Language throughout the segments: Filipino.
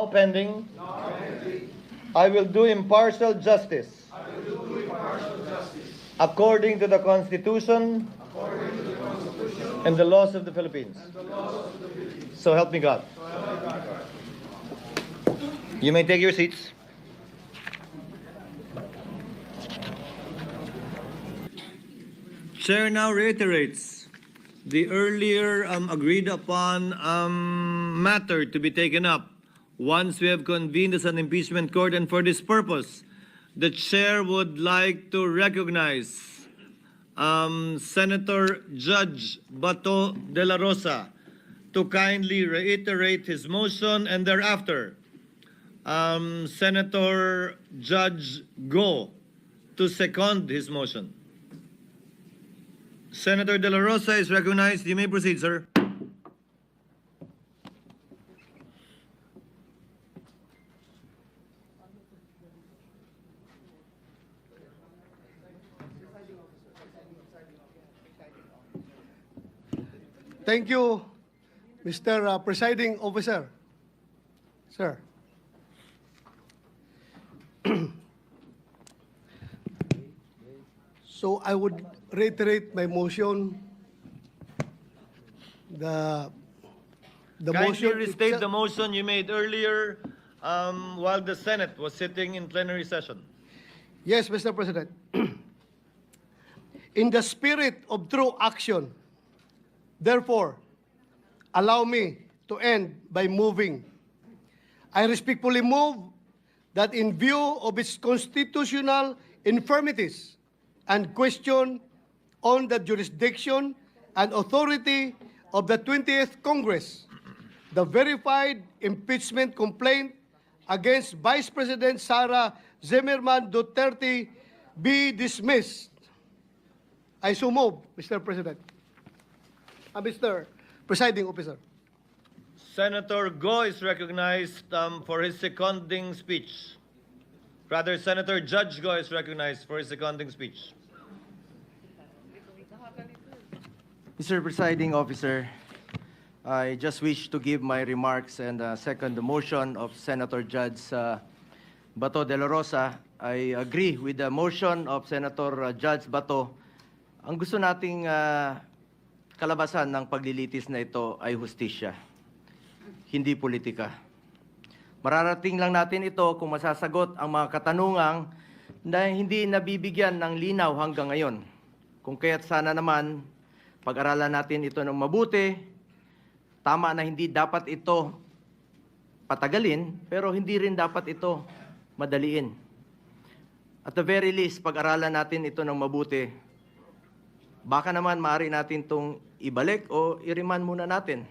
pending, I will do impartial justice according to the Constitution and the laws of the Philippines. So help me God. You may take your seats. Chair now reiterates the earlier agreed upon matter to be taken up once we have convened as an impeachment court, and for this purpose, the chair would like to recognize Senator Judge Bato de la Rosa to kindly reiterate his motion, and thereafter, Senator Judge Go to second his motion. Senator De La Rosa is recognized. You may proceed, sir. Thank you, Mr. Presiding Officer. Sir. So I would reiterate my motion. The Kindly motion restate the motion you made earlier while the Senate was sitting in plenary session. Yes, Mr. President. In the spirit of true action, therefore, allow me to end by moving. I respectfully move that in view of its constitutional infirmities and question on the jurisdiction and authority of the 20th Congress, the verified impeachment complaint against Vice President Sara Zimmerman Duterte be dismissed. I so move, Mr. President. Mr. Presiding Officer. Senator Go is recognized for his seconding speech. Rather, Senator Judge Go is recognized for his seconding speech. Mr. Presiding Officer, I just wish to give my remarks and second the motion of Senator Judge Bato de la Rosa. I agree with the motion of Senator Judge Bato. Ang gusto nating kalabasan ng paglilitis na ito ay hustisya, hindi politika. Mararating lang natin ito kung masasagot ang mga katanungang na hindi nabibigyan ng linaw hanggang ngayon. Kung kaya't sana naman pag-aralan natin ito ng mabuti. Tama na hindi dapat ito patagalin, pero hindi rin dapat ito madaliin. At the very least, pag-aralan natin ito ng mabuti. Baka naman maaari natin itong ibalik o i-remand muna natin.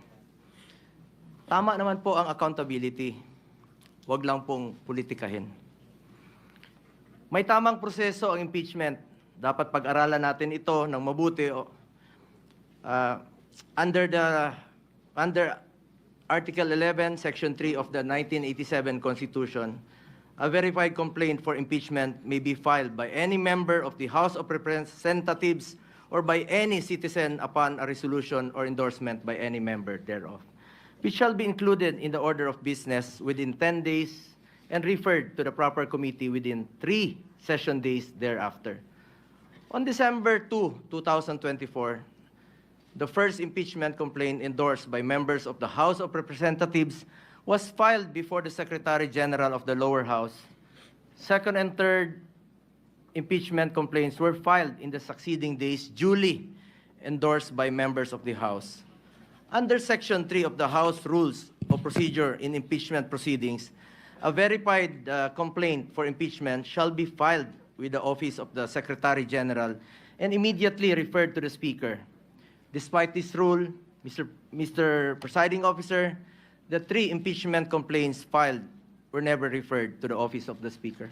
Tama naman po ang accountability. Huwag lang pong politikahin. May tamang proseso ang impeachment. Dapat pag-aralan natin ito ng mabuti. Under Article 11, Section 3 of the 1987 Constitution, a verified complaint for impeachment may be filed by any member of the House of Representatives or by any citizen upon a resolution or endorsement by any member thereof, which shall be included in the order of business within 10 days and referred to the proper committee within 3 session days thereafter. On December 2, 2024, the first impeachment complaint endorsed by members of the House of Representatives was filed before the Secretary General of the lower house. Second and third impeachment complaints were filed in the succeeding days, duly endorsed by members of the House. Under Section 3 of the House Rules of Procedure in Impeachment Proceedings, a verified complaint for impeachment shall be filed with the Office of the Secretary General and immediately referred to the Speaker. Despite this rule, Mr. Presiding Officer, the 3 impeachment complaints filed were never referred to the Office of the Speaker.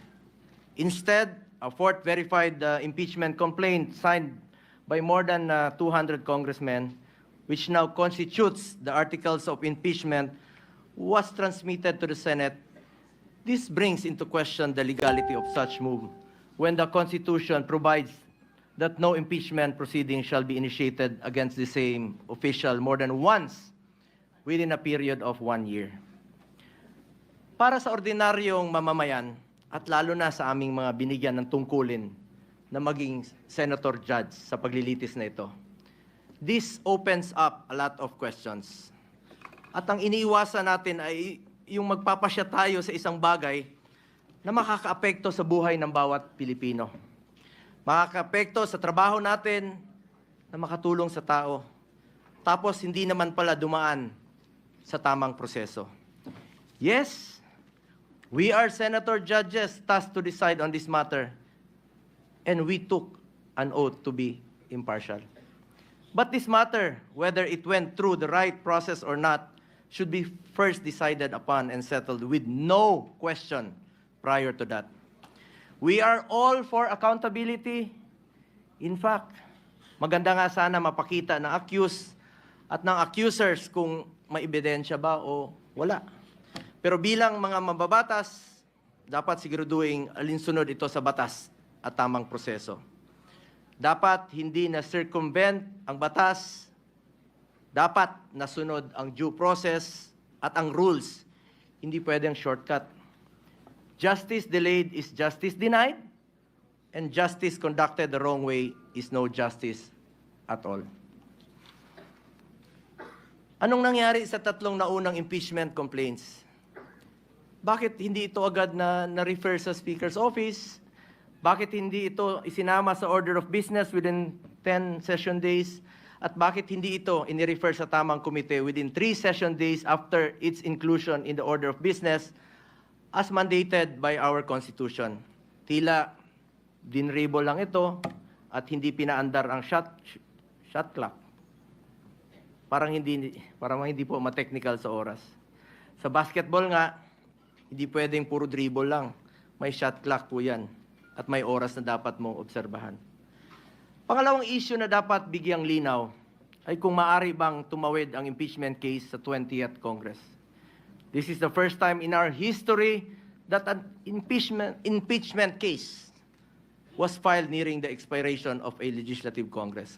Instead, a 4th verified impeachment complaint signed by more than 200 congressmen, which now constitutes the articles of impeachment, was transmitted to the Senate. This brings into question the legality of such move when the Constitution provides that no impeachment proceeding shall be initiated against the same official more than once within a period of 1 year. para sa ordinaryong mamamayan at lalo na sa aming mga binigyan ng tungkulin na maging senator judge sa paglilitis na ito. This opens up a lot of questions. At ang iniiwasan natin ay yung magpapasya tayo sa isang bagay na makakaapekto sa buhay ng bawat Pilipino. Makakaapekto sa trabaho natin na makatulong sa tao. Tapos hindi naman pala dumaan sa tamang proseso. Yes, we are senator judges tasked to decide on this matter, and we took an oath to be impartial. But this matter, whether it went through the right process or not, should be first decided upon and settled with no question prior to that. We are all for accountability. In fact, maganda nga sana mapakita ng accused at ng accusers kung may ebidensya ba o wala. Pero bilang mga mababatas, dapat siguraduhin alinsunod ito sa batas at tamang proseso. Dapat hindi na circumvent ang batas, dapat nasunod ang due process at ang rules. Hindi pwedeng shortcut. Justice delayed is justice denied, and justice conducted the wrong way is no justice at all. Anong nangyari sa tatlong naunang impeachment complaints? Bakit hindi ito agad na-refer sa Speaker's Office? Bakit hindi ito isinama sa order of business within 10 session days? At bakit hindi ito inirefer sa tamang komite within 3 session days after its inclusion in the order of business as mandated by our Constitution? Tila dinrable lang ito at hindi pinaandar ang shot clock. Parang hindi po ma-technical sa oras. Sa basketball nga, hindi pwedeng puro dribble lang. May shot clock po yan. At may oras na dapat mong obserbahan. Pangalawang issue na dapat bigyang linaw ay kung maaari bang tumawid ang impeachment case sa 20th Congress. This is the first time in our history that an impeachment case was filed nearing the expiration of a legislative Congress.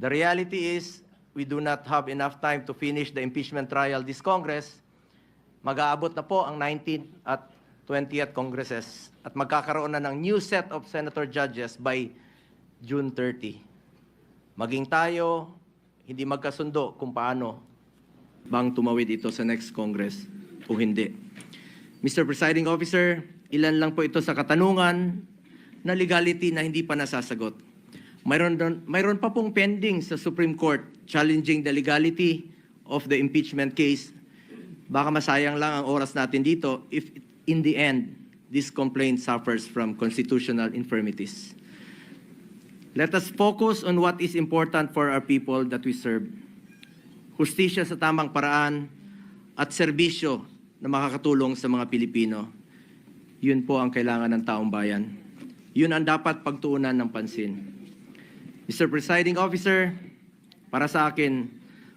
The reality is, we do not have enough time to finish the impeachment trial this Congress. Mag-aabot na po ang 19th at 20th Congresses at magkakaroon na ng new set of senator judges by June 30. Maging tayo, hindi magkasundo kung paano bang tumawid ito sa next Congress o hindi. Mr. Presiding Officer, ilan lang po ito sa katanungan na legality na hindi pa nasasagot. Mayroon pa pong pending sa Supreme Court challenging the legality of the impeachment case. Baka masayang lang ang oras natin dito if in the end, this complaint suffers from constitutional infirmities. Let us focus on what is important for our people that we serve. Hustisya sa tamang paraan at serbisyo na makakatulong sa mga Pilipino. Yun po ang kailangan ng taong bayan. Yun ang dapat pagtuunan ng pansin. Mr. Presiding Officer, para sa akin,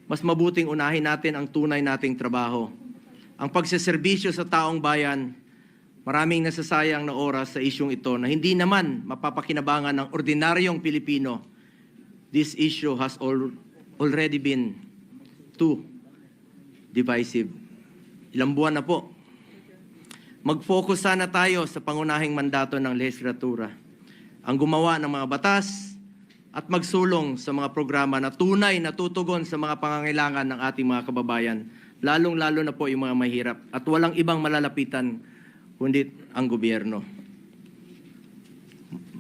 mas mabuting unahin natin ang tunay nating trabaho. Ang pagseserbisyo sa taong bayan, maraming nasasayang na oras sa isyong ito na hindi naman mapapakinabangan ng ordinaryong Pilipino. This issue has already been too divisive. Ilang buwan na po. Mag-focus sana tayo sa pangunahing mandato ng legislatura. Ang gumawa ng mga batas at magsulong sa mga programa na tunay na tutugon sa mga pangangailangan ng ating mga kababayan, lalong-lalo na po yung mga mahirap at walang ibang malalapitan kundi ang gobyerno.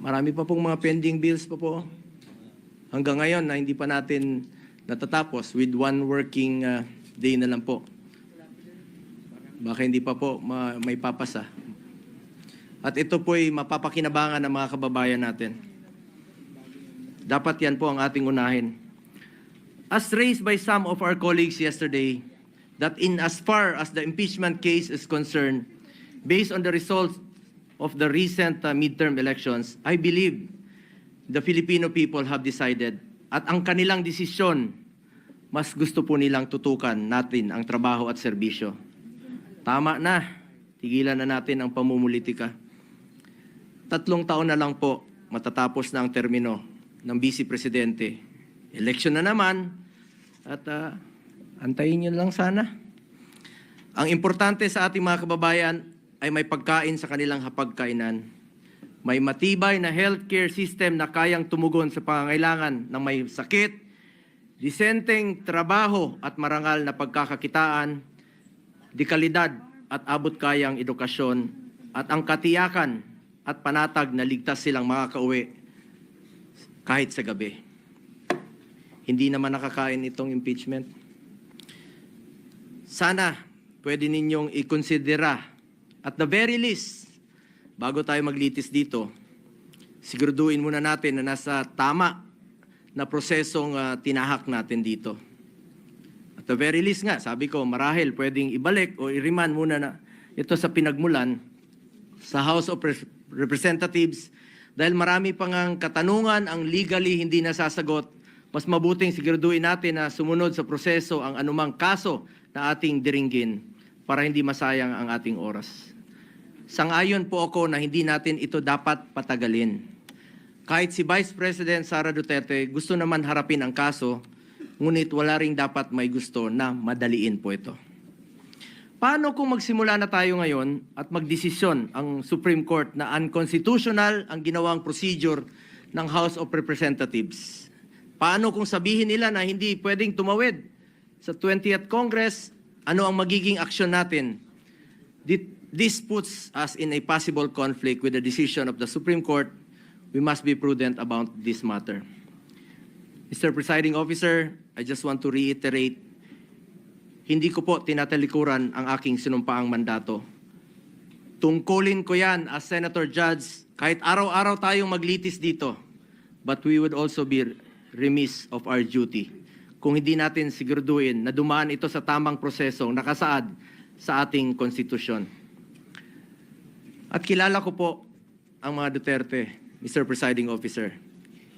Marami pa pong mga pending bills pa po. Hanggang ngayon na hindi pa natin natatapos with one working day na lang po. Baka hindi pa po may papasa. At ito po'y mapapakinabangan ng mga kababayan natin. Dapat yan po ang ating unahin. As raised by some of our colleagues yesterday, that in as far as the impeachment case is concerned, based on the results of the recent midterm elections, I believe the Filipino people have decided at ang kanilang desisyon, mas gusto po nilang tutukan natin ang trabaho at serbisyo. Tama na, tigilan na natin ang pamumulitika. 3 taon na lang po, matatapos na ang termino ng Vice Presidente. Election na naman, at antayin nyo lang sana. Ang importante sa ating mga kababayan ay may pagkain sa kanilang hapagkainan. May matibay na healthcare system na kayang tumugon sa pangangailangan ng may sakit, disenteng trabaho at marangal na pagkakakitaan, dekalidad at abot-kayang edukasyon, at ang katiyakan at panatag na ligtas silang makakauwi kahit sa gabi. Hindi naman nakakain itong impeachment. Sana pwede ninyong ikonsidera at the very least, bago tayo maglitis dito, siguraduhin muna natin na nasa tama na prosesong tinahak natin dito. At the very least nga, sabi ko, marahil pwedeng ibalik o i-remand muna na ito sa pinagmulan sa House of Representatives dahil marami pang ang katanungan ang legally hindi nasasagot. Mas mabuting siguraduhin natin na sumunod sa proseso ang anumang kaso na ating diringgin para hindi masayang ang ating oras. Sang-ayon po ako na hindi natin ito dapat patagalin. Kahit si Vice President Sara Duterte gusto naman harapin ang kaso, ngunit wala ring dapat may gusto na madaliin po ito. Paano kung magsimula na tayo ngayon at magdesisyon ang Supreme Court na unconstitutional ang ginawang procedure ng House of Representatives? Paano kung sabihin nila na hindi pwedeng tumawid sa 20th Congress? Ano ang magiging aksyon natin? This puts us in a possible conflict with the decision of the Supreme Court. We must be prudent about this matter. Mr. Presiding Officer, I just want to reiterate, hindi ko po tinatalikuran ang aking sinumpaang mandato. Tungkulin ko yan as Senator Judge kahit araw-araw tayong maglitis dito. But we would also be remiss of our duty kung hindi natin siguraduhin na dumaan ito sa tamang prosesong nakasaad sa ating konstitusyon. At kilala ko po ang mga Duterte, Mr. Presiding Officer.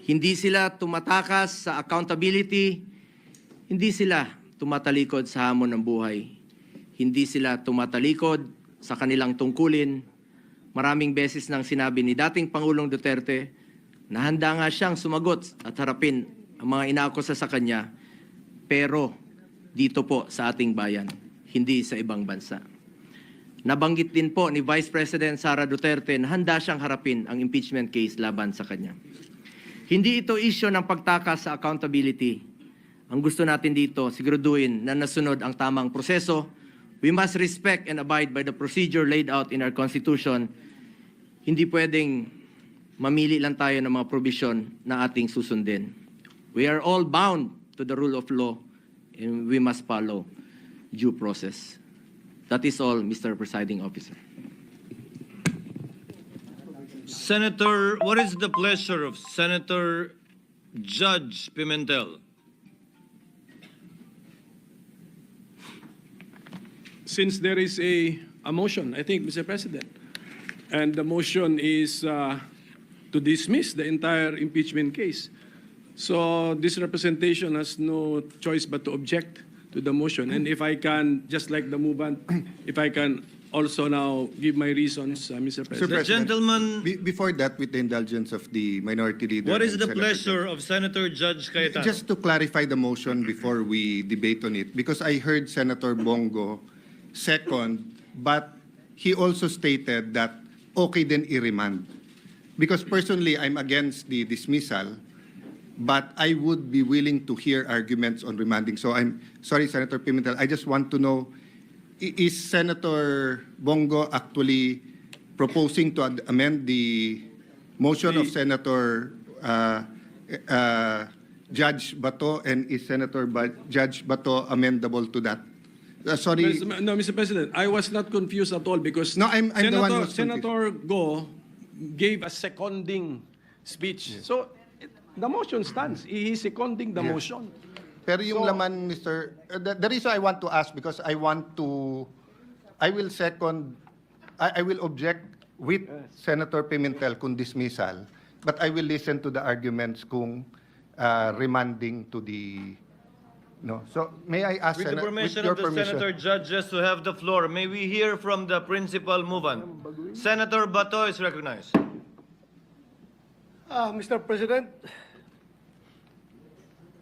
Hindi sila tumatakas sa accountability, hindi sila tumatalikod sa hamon ng buhay, hindi sila tumatalikod sa kanilang tungkulin. Maraming beses nang sinabi ni dating Pangulong Duterte na handa nga siyang sumagot at harapin ang mga inaakusa sa kanya, pero dito po sa ating bayan, hindi sa ibang bansa. Nabanggit din po ni Vice President Sara Duterte na handa siyang harapin ang impeachment case laban sa kanya. Hindi ito issue ng pagtakas sa accountability. Ang gusto natin dito, siguraduhin na nasunod ang tamang proseso. We must respect and abide by the procedure laid out in our Constitution. Hindi pwedeng mamili lang tayo ng mga provision na ating susundin. We are all bound to the rule of law and we must follow due process. That is all, Mr. Presiding Officer. Senator, what is the pleasure of Senator Judge Pimentel? Since there is a motion, I think, Mr. President, and the motion is to dismiss the entire impeachment case. So this representation has no choice but to object to the motion. And if I can, just like the movement, if I can also now give my reasons, Mr. President. The gentleman, Before that, with the indulgence of the minority leader. what is and the Senator pleasure of Senator Judge Cayetano? Just to clarify the motion before we debate on it, because I heard Senator Bongo second, but he also stated that okay then i-remand. Because personally, I'm against the dismissal, but I would be willing to hear arguments on remanding. So I'm sorry, Senator Pimentel, I just want to know, is Senator Bongo actually proposing to amend the motion of Senator Judge Bato, and is Judge Bato amendable to that? Sorry. No, Mr. President, I was not confused at all because No, I'm the one who was confused. Senator Go gave a seconding speech. So the motion stands. He is seconding the motion. Pero yung So- laman, Mr. The reason I want to ask, because I will object with Senator Pimentel kung dismissal, but I will listen to the arguments kung remanding to the, no. So may I ask, With the permission your of the Senator Judges to have the floor, may we hear from the principal movant? Senator Bato is recognized. Mr. President,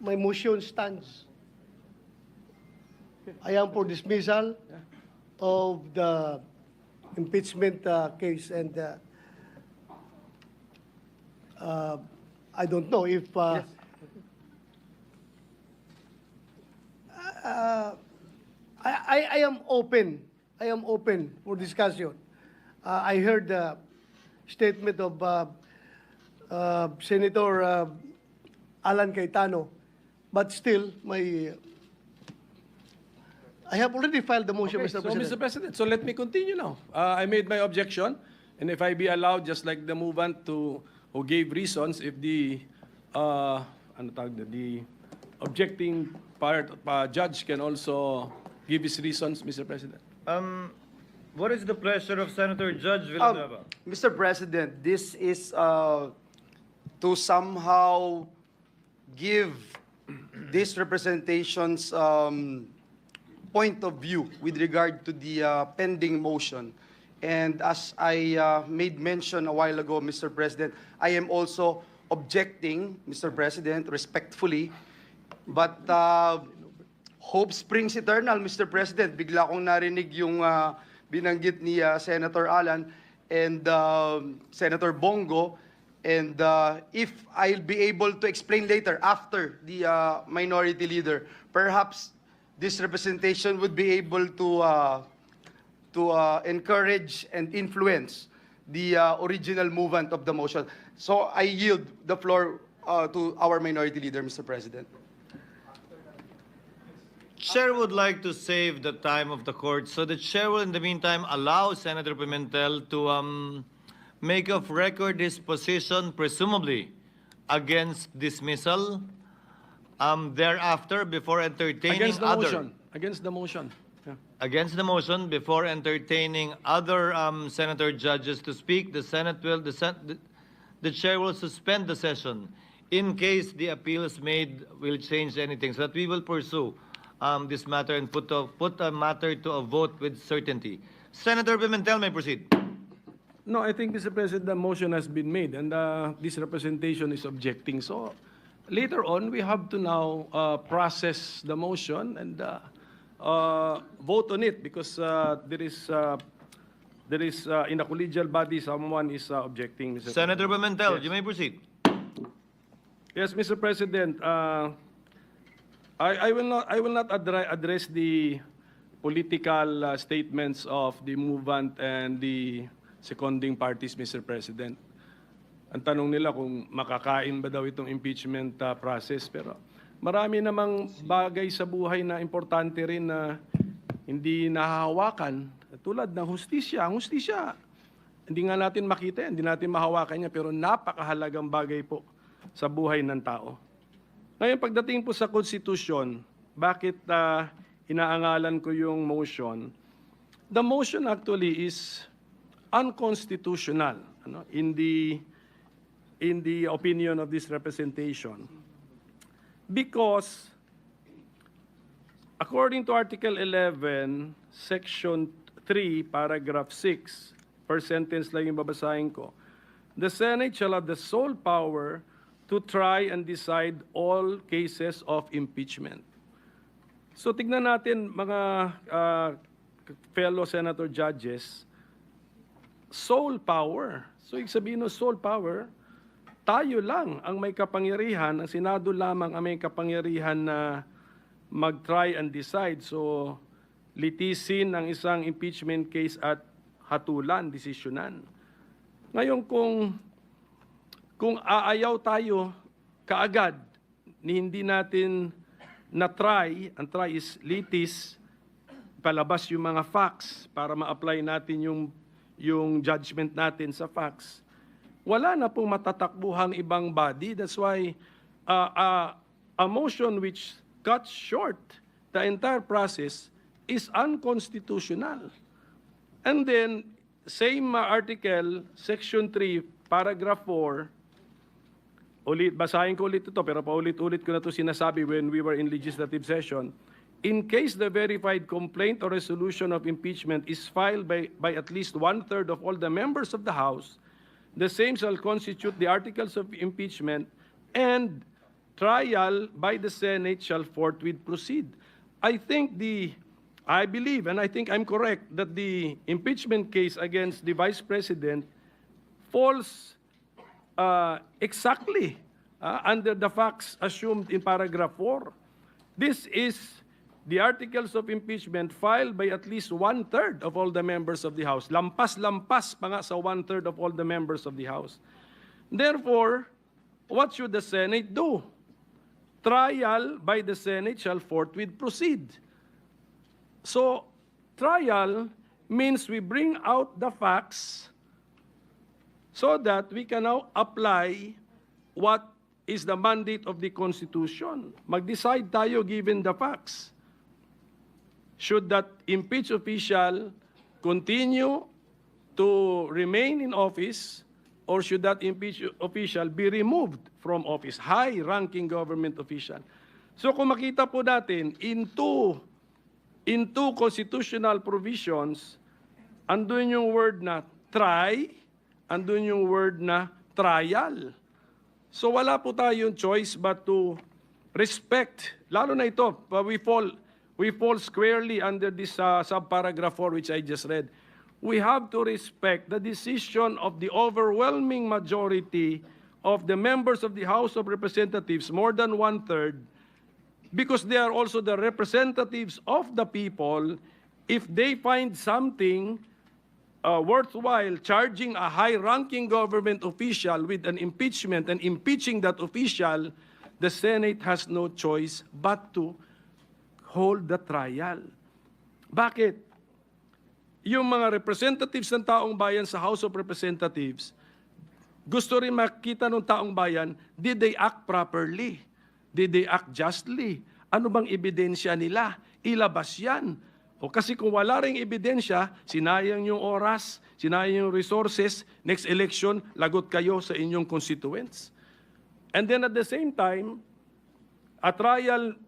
my motion stands. I am for dismissal of the impeachment case, and I don't know if I am open. I am open for discussion. I heard the statement of Senator Alan Cayetano, but still, I have already filed the motion, Okay, Mr. so, President. Mr. President, so let me continue now. I made my objection, and if I be allowed, just like the movant who gave reasons, if the the objecting part judge can also give his reasons, Mr. President. What is the pleasure of Senator Judge Villanueva? Mr. President, this is to somehow give this representation's point of view with regard to the pending motion. And as I made mention a while ago, Mr. President, I am also objecting, Mr. President, respectfully. But hope springs eternal, Mr. President. Bigla kong narinig yung binanggit ni Senator Alan and Senator Bongo. And if I'll be able to explain later after the minority leader, perhaps this representation would be able to encourage and influence the original movement of the motion. So I yield the floor to our minority leader, Mr. President. Chair would like to save the time of the court, so the chair will in the meantime allow Senator Pimentel to make of record his position, presumably against dismissal. Thereafter, before entertaining Against the other motion. Against the motion. Yeah. against the motion, before entertaining other senator judges to speak, the chair will suspend the session in case the appeals made will change anything, so that we will pursue this matter and put a matter to a vote with certainty. Senator Pimentel may proceed. No, I think, Mr. President, the motion has been made, and this representation is objecting. So later on, we have to now process the motion and vote on it, because there is in a collegial body someone is objecting, Mr. Senator President. Pimentel, Yes. you may proceed. Yes, Mr. President. I will not address the political statements of the movant and the seconding parties, Mr. President. Ang tanong nila kung makakain ba daw itong impeachment process. Pero marami namang bagay sa buhay na importante rin na hindi nahahawakan. Tulad ng hustisya. Ang hustisya, hindi nga natin makita yan, hindi natin mahawakan niya, pero napakahalagang bagay po sa buhay ng tao. Ngayon, pagdating po sa Constitution, bakit inaangalan ko yung motion? The motion actually is unconstitutional, in the opinion of this representation, because according to Article 11, Section 3, Paragraph 6, per sentence lang yung babasahin ko, the Senate shall have the sole power to try and decide all cases of impeachment. So tignan natin, mga fellow senator judges, sole power. So ibig sabihin ng sole power, tayo lang ang may kapangyarihan, ang Senado lamang ang may kapangyarihan na mag-try and decide. So litisin ang isang impeachment case at hatulan, desisyonan. Ngayon kung aayaw tayo kaagad, ni hindi natin na-try, ang try is litis, palabas yung mga facts para ma-apply natin yung judgment natin sa facts, wala na pong matatakbuhang ibang body. That's why a motion which cuts short the entire process is unconstitutional. And then, same article, Section 3, Paragraph 4, basahin ko ulit ito, pero paulit-ulit ko na ito sinasabi when we were in legislative session. In case the verified complaint or resolution of impeachment is filed by at least one-third of all the members of the House, the same shall constitute the articles of impeachment, and trial by the Senate shall forthwith proceed. I think the I believe, and I think I'm correct, that the impeachment case against the Vice President falls exactly under the facts assumed in paragraph 4. This is the articles of impeachment filed by at least 1/3 of all the members of the House. Lampas-lampas pa nga sa 1/3 of all the members of the House. Therefore, what should the Senate do? Trial by the Senate shall forthwith proceed. So, trial means we bring out the facts so that we can now apply what is the mandate of the Constitution. Mag-decide tayo given the facts. Should that impeached official continue to remain in office, or should that impeached official be removed from office? High-ranking government official. So kung makita po natin, in two constitutional provisions, andun yung word na try, andun yung word na trial. So wala po tayong choice but to respect, lalo na ito, we fall squarely under this subparagraph 4 which I just read. We have to respect the decision of the overwhelming majority of the members of the House of Representatives, more than 1/3, because they are also the representatives of the people. If they find something worthwhile charging a high-ranking government official with an impeachment and impeaching that official, the Senate has no choice but to hold the trial. Bakit? Yung mga representatives ng taong bayan sa House of Representatives, gusto rin makita ng taong bayan, did they act properly? Did they act justly? Ano bang ebidensya nila? Ilabas yan. O kasi kung wala ring ebidensya, sinayang yung oras, sinayang yung resources, next election, lagot kayo sa inyong constituents. And then at the same time, a trial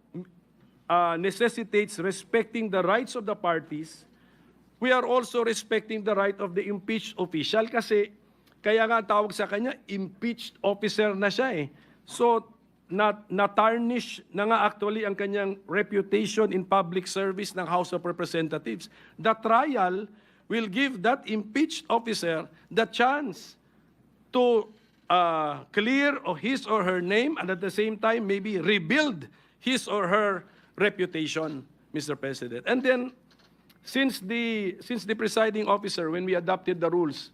necessitates respecting the rights of the parties. We are also respecting the right of the impeached official kasi kaya nga tawag sa kanya, impeached officer na siya eh. So, na-tarnish na nga actually ang kanyang reputation in public service ng House of Representatives. The trial will give that impeached officer the chance to clear his or her name and at the same time maybe rebuild his or her reputation, Mr. President. And then, since the presiding officer, when we adopted the rules,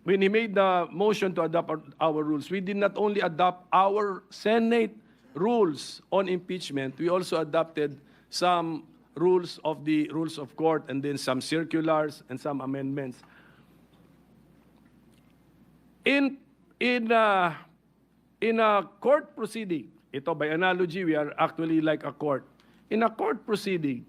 when he made the motion to adopt our rules, we did not only adopt our Senate rules on impeachment, we also adopted some rules of the rules of court and then some circulars and some amendments. In a court proceeding, ito by analogy, we are actually like a court. In a court proceeding,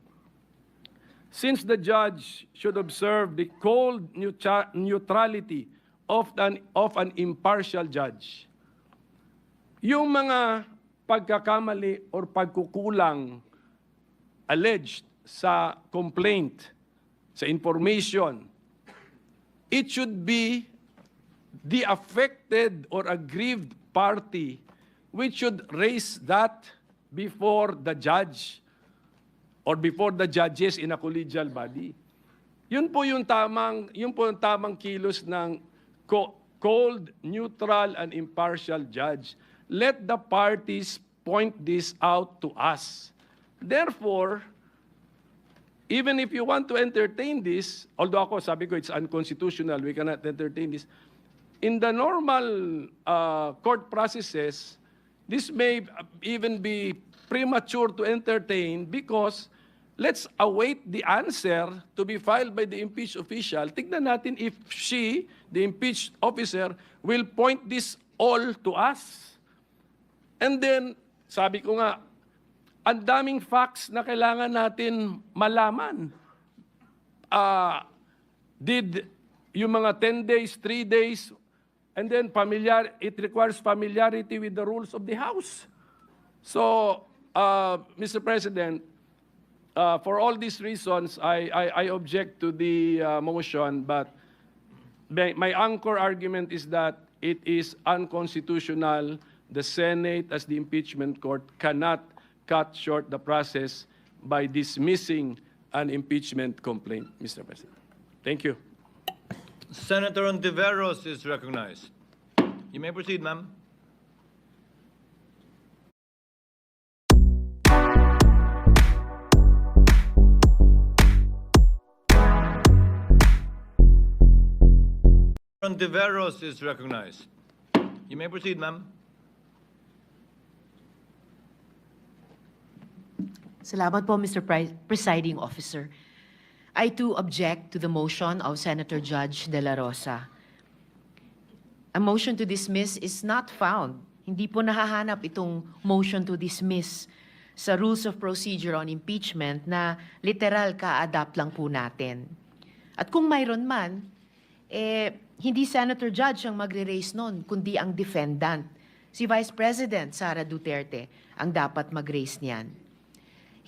since the judge should observe the cold neutrality of an impartial judge, yung mga pagkakamali or pagkukulang alleged sa complaint, sa information, it should be the affected or aggrieved party which should raise that before the judge or before the judges in a collegial body. Yun po yung tamang kilos ng cold, neutral, and impartial judge. Let the parties point this out to us. Therefore, even if you want to entertain this, although ako sabi ko it's unconstitutional, we cannot entertain this, in the normal court processes, this may even be premature to entertain because let's await the answer to be filed by the impeached official. Tignan natin if she, the impeached officer, will point this all to us. And then, sabi ko nga, ang daming facts na kailangan natin malaman. Did yung mga 10 days, 3 days, and then it requires familiarity with the rules of the House. So, Mr. President, for all these reasons, I object to the motion, but my anchor argument is that it is unconstitutional. The Senate, as the impeachment court, cannot cut short the process by dismissing an impeachment complaint, Mr. President. Thank you. Senator Ontiveros is recognized. You may proceed, ma'am. Ontiveros is recognized. You may proceed, ma'am. Salamat po, Mr. Presiding Officer. I too object to the motion of Senator Judge De La Rosa. A motion to dismiss is not found. Hindi po nahahanap itong motion to dismiss sa Rules of Procedure on Impeachment na literal ka-adapt lang po natin. At kung mayroon man, hindi Senator Judge ang magre-raise nun, kundi ang defendant. Si Vice President Sara Duterte ang dapat mag-raise niyan.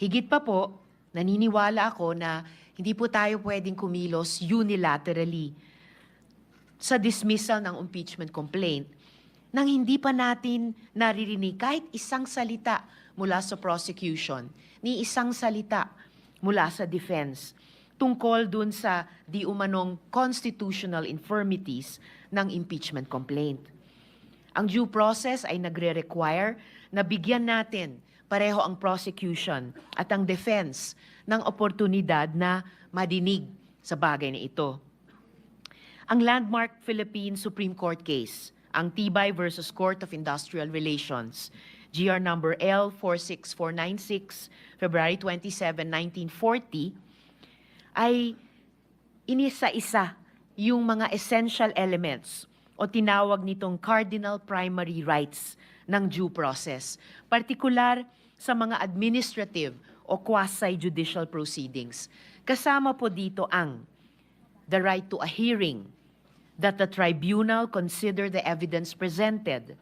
Higit pa po, naniniwala ako na hindi po tayo pwedeng kumilos unilaterally sa dismissal ng impeachment complaint nang hindi pa natin naririnig kahit isang salita mula sa prosecution, ni isang salita mula sa defense tungkol dun sa di umanong constitutional infirmities ng impeachment complaint. Ang due process ay nagre-require na bigyan natin pareho ang prosecution at ang defense ng oportunidad na madinig sa bagay na ito. Ang landmark Philippine Supreme Court case, ang Tibay versus Court of Industrial Relations, GR number L46496, February 27, 1940, ay inisa-isa yung mga essential elements o tinawag nitong cardinal primary rights ng due process, partikular sa mga administrative o quasi-judicial proceedings. Kasama po dito ang the right to a hearing, that the tribunal consider the evidence presented,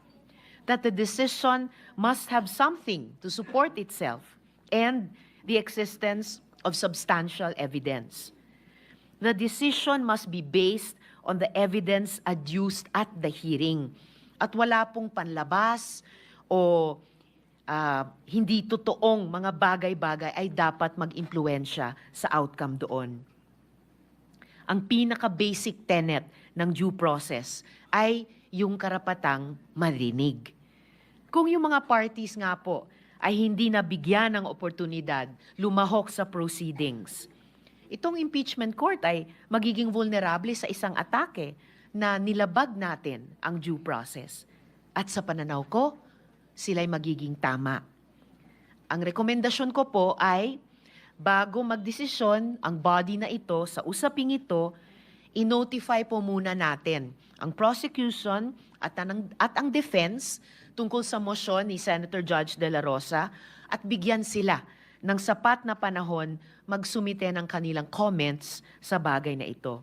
that the decision must have something to support itself, and the existence of substantial evidence. The decision must be based on the evidence adduced at the hearing at wala pong panlabas o hindi totoong mga bagay-bagay ay dapat mag-impluwensya sa outcome doon. Ang pinaka-basic tenet ng due process ay yung karapatang marinig. Kung yung mga parties nga po ay hindi nabigyan ng oportunidad lumahok sa proceedings, itong impeachment court ay magiging vulnerable sa isang atake na nilabag natin ang due process. At sa pananaw ko, sila'y magiging tama. Ang rekomendasyon ko po ay, bago magdesisyon ang body na ito sa usaping ito, i-notify po muna natin ang prosecution at ang defense tungkol sa motion ni Senator Judge De La Rosa at bigyan sila ng sapat na panahon magsumite ng kanilang comments sa bagay na ito.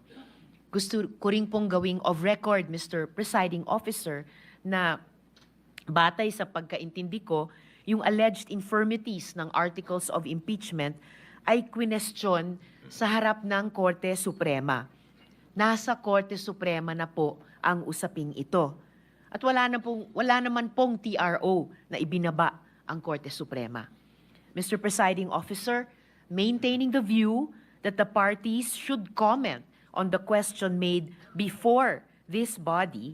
Gusto ko rin pong gawing of record, Mr. Presiding Officer, na batay sa pagkaintindi ko, yung alleged infirmities ng articles of impeachment ay kwinestyon sa harap ng Korte Suprema. Nasa Korte Suprema na po ang usaping ito. At wala naman pong TRO na ibinaba ang Korte Suprema. Mr. Presiding Officer, maintaining the view that the parties should comment on the question made before this body,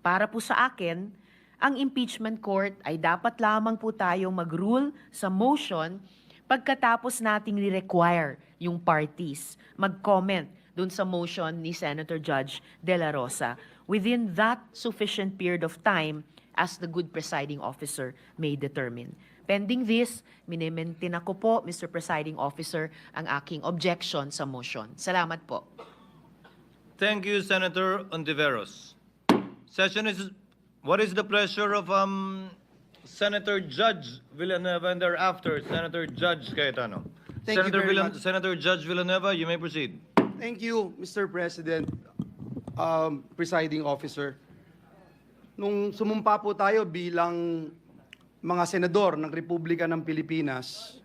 para po sa akin, ang impeachment court ay dapat lamang po tayong mag-rule sa motion pagkatapos nating ni-require yung parties mag-comment dun sa motion ni Senator Judge De La Rosa within that sufficient period of time as the good presiding officer may determine. Pending this, minimaintain ako po, Mr. Presiding Officer, ang aking objection sa motion. Salamat po. Thank you, Senator Ontiveros. What is the pleasure of Senator Judge Villanueva and thereafter Senator Judge Cayetano? Thank you very much. Senator Judge Villanueva, you may proceed. Thank you, Mr. President, Presiding Officer. Nung sumumpa po tayo bilang mga senador ng Republika ng Pilipinas,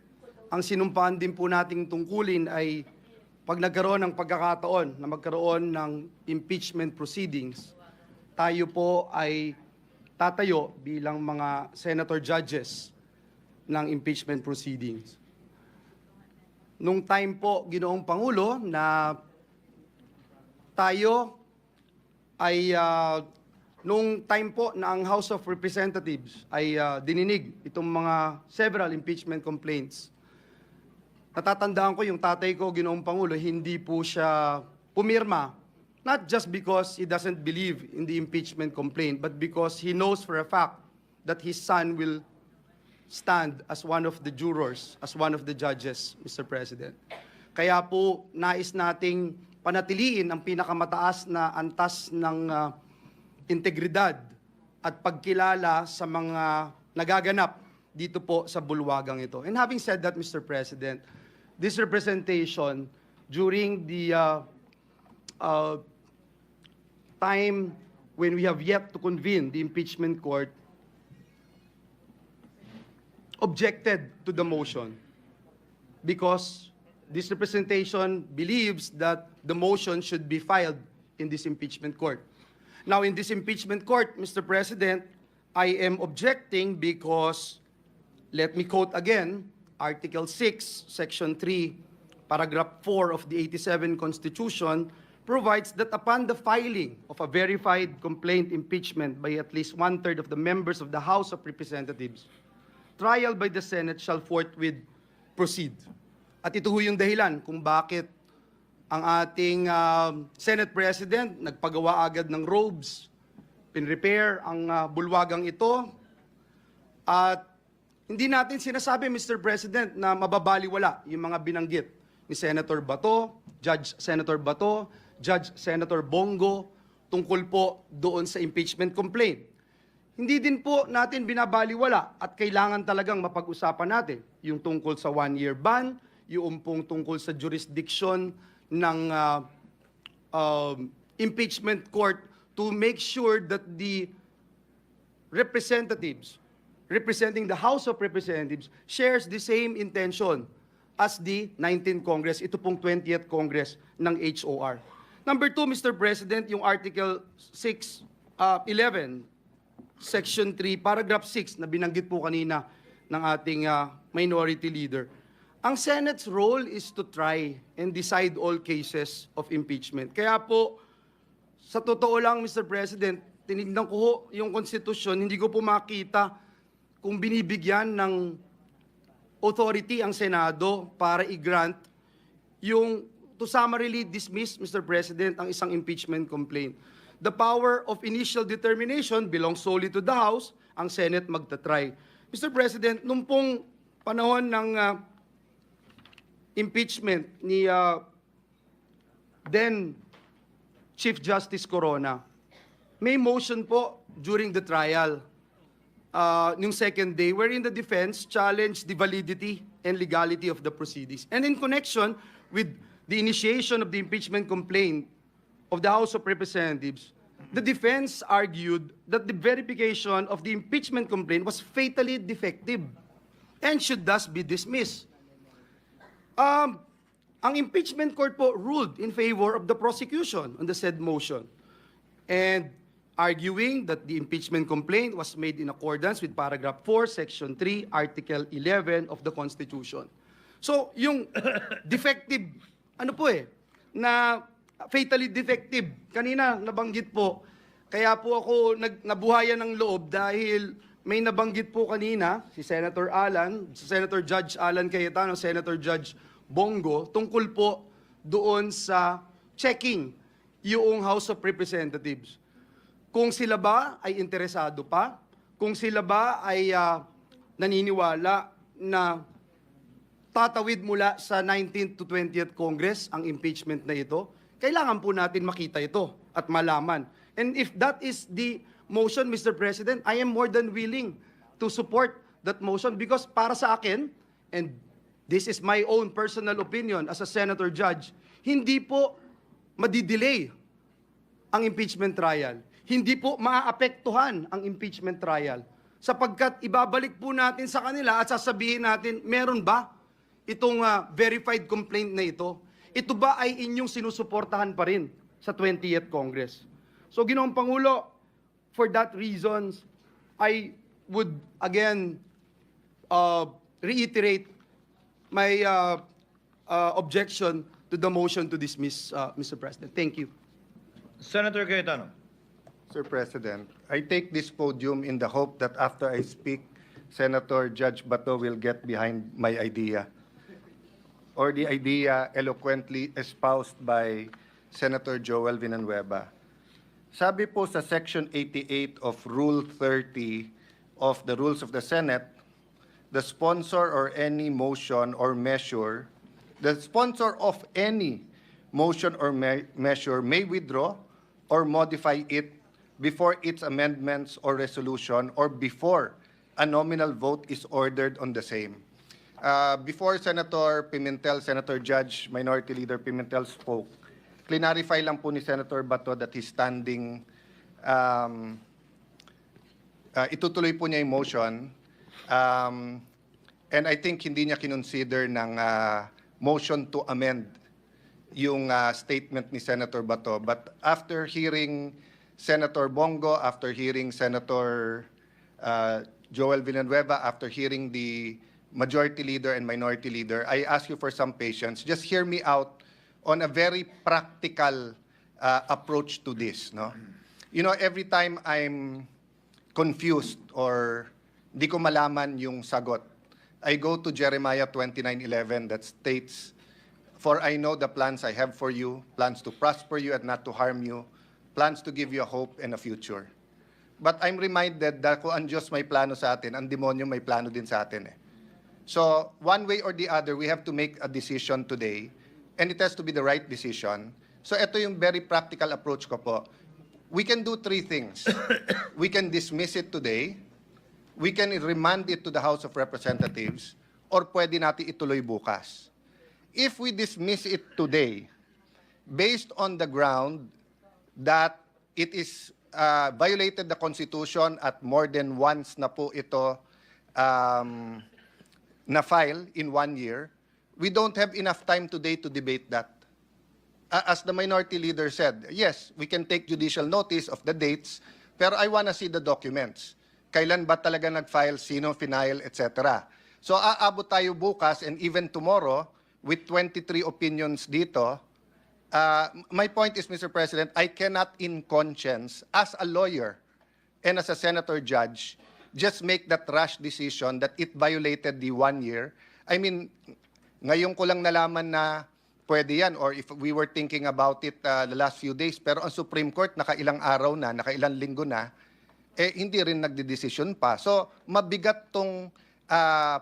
ang sinumpaan din po nating tungkulin ay pag nagkaroon ng pagkakataon na magkaroon ng impeachment proceedings, tayo po ay tatayo bilang mga senator judges ng impeachment proceedings. Nung time po, Ginoong Pangulo, na tayo ay nung time po na ang House of Representatives ay dininig itong mga several impeachment complaints. Natatandaan ko yung tatay ko, Ginoong Pangulo, hindi po siya pumirma, not just because he doesn't believe in the impeachment complaint, but because he knows for a fact that his son will stand as one of the jurors, as one of the judges, Mr. President. Kaya po, nais nating panatiliin ang pinakamataas na antas ng integridad at pagkilala sa mga nagaganap dito po sa bulwagang ito. And having said that, Mr. President, this representation during the time when we have yet to convene the impeachment court objected to the motion because this representation believes that the motion should be filed in this impeachment court. Now, in this impeachment court, Mr. President, I am objecting because, let me quote again, Article 6, Section 3, Paragraph 4 of the 87 Constitution provides that upon the filing of a verified complaint impeachment by at least one-third of the members of the House of Representatives, trial by the Senate shall forthwith proceed. At ito ho yung dahilan kung bakit ang ating Senate President nagpagawa agad ng robes, pinrepair ang bulwagang ito, at hindi natin sinasabi, Mr. President, na mababaliwala yung mga binanggit ni Senator Bato, Judge Senator Bato, Judge Senator Bongo, tungkol po doon sa impeachment complaint. Hindi din po natin binabaliwala at kailangan talagang mapag-usapan natin yung tungkol sa one-year ban, yung pong tungkol sa jurisdiction ng impeachment court to make sure that the representatives representing the House of Representatives shares the same intention as the 19th Congress, ito pong 20th Congress ng HOR. Number 2, Mr. President, yung Article 11, Section 3, Paragraph 6 na binanggit po kanina ng ating minority leader. Ang Senate's role is to try and decide all cases of impeachment. Kaya po, sa totoo lang, Mr. President, tinignan ko ho yung Constitution, hindi ko po makita kung binibigyan ng authority ang Senado para i-grant yung to summarily dismiss, Mr. President, ang isang impeachment complaint. The power of initial determination belongs solely to the House, ang Senate magta-try. Mr. President, nung pong panahon ng impeachment ni then Chief Justice Corona, may motion po during the trial yung second day wherein the defense challenged the validity and legality of the proceedings. And in connection with the initiation of the impeachment complaint of the House of Representatives, the defense argued that the verification of the impeachment complaint was fatally defective and should thus be dismissed. Ang impeachment court po ruled in favor of the prosecution on the said motion, and arguing that the impeachment complaint was made in accordance with Paragraph 4, Section 3, Article 11 of the Constitution. So, yung defective, na fatally defective, kanina nabanggit po, kaya po ako nabuhayan ng loob dahil may nabanggit po kanina si Senator Judge Alan Cayetano, Senator Judge Bongo, tungkol po doon sa checking yung House of Representatives. Kung sila ba ay interesado pa, kung sila ba ay naniniwala na tatawid mula sa 19th to 20th Congress ang impeachment na ito, kailangan po natin makita ito at malaman. And if that is the motion, Mr. President, I am more than willing to support that motion because para sa akin, and this is my own personal opinion as a senator judge, hindi po madidelay ang impeachment trial. Hindi po maaapektuhan ang impeachment trial sapagkat ibabalik po natin sa kanila at sasabihin natin, meron ba itong verified complaint na ito? Ito ba ay inyong sinusuportahan pa rin sa 20th Congress? So, Ginoong Pangulo, for that reasons, I would again reiterate my objection to the motion to dismiss, Mr. President. Thank you. Senator Cayetano. Sir President, I take this podium in the hope that after I speak, Senator Judge Bato will get behind my idea, or the idea eloquently espoused by Senator Joel Villanueva. Sabi po sa Section 88 of Rule 30 of the Rules of the Senate, the sponsor or any motion or measure, the sponsor of any motion or measure may withdraw or modify it before its amendments or resolution or before a nominal vote is ordered on the same. Before Senator Pimentel, Senator Judge, Minority Leader Pimentel spoke, clarify lang po ni Senator Bato that he's standing, itutuloy po niya yung motion, and I think hindi niya kinonsider ng motion to amend yung statement ni Senator Bato. But after hearing Senator Bongo, after hearing Senator Joel Villanueva, after hearing the Majority Leader and Minority Leader, I ask you for some patience. Just hear me out on a very practical approach to this. No? You know, every time I'm confused or di ko malaman yung sagot, I go to Jeremiah 29:11 that states, "For I know the plans I have for you, plans to prosper you and not to harm you, plans to give you a hope and a future." But I'm reminded that kung ang Diyos may plano sa atin, ang demonyo may plano din sa atin. So, one way or the other, we have to make a decision today, and it has to be the right decision. So, ito yung very practical approach ko po. We can do three things. We can dismiss it today, we can remand it to the House of Representatives, or pwede natin ituloy bukas. If we dismiss it today, based on the ground that it is violated the Constitution at more than once na po ito na-file in 1 year, we don't have enough time today to debate that. As the Minority Leader said, yes, we can take judicial notice of the dates, pero I wanna see the documents. Kailan ba talaga nag-file, sino final, etc. So aabot tayo bukas and even tomorrow with 23 opinions dito. My point is, Mr. President, I cannot in conscience, as a lawyer and as a senator judge, just make that rash decision that it violated the 1 year. I mean, ngayon ko lang nalaman na pwede yan, or if we were thinking about it the last few days, pero ang Supreme Court nakailang araw na, nakailang linggo na, hindi rin nagdedesisyon pa. So, mabigat tong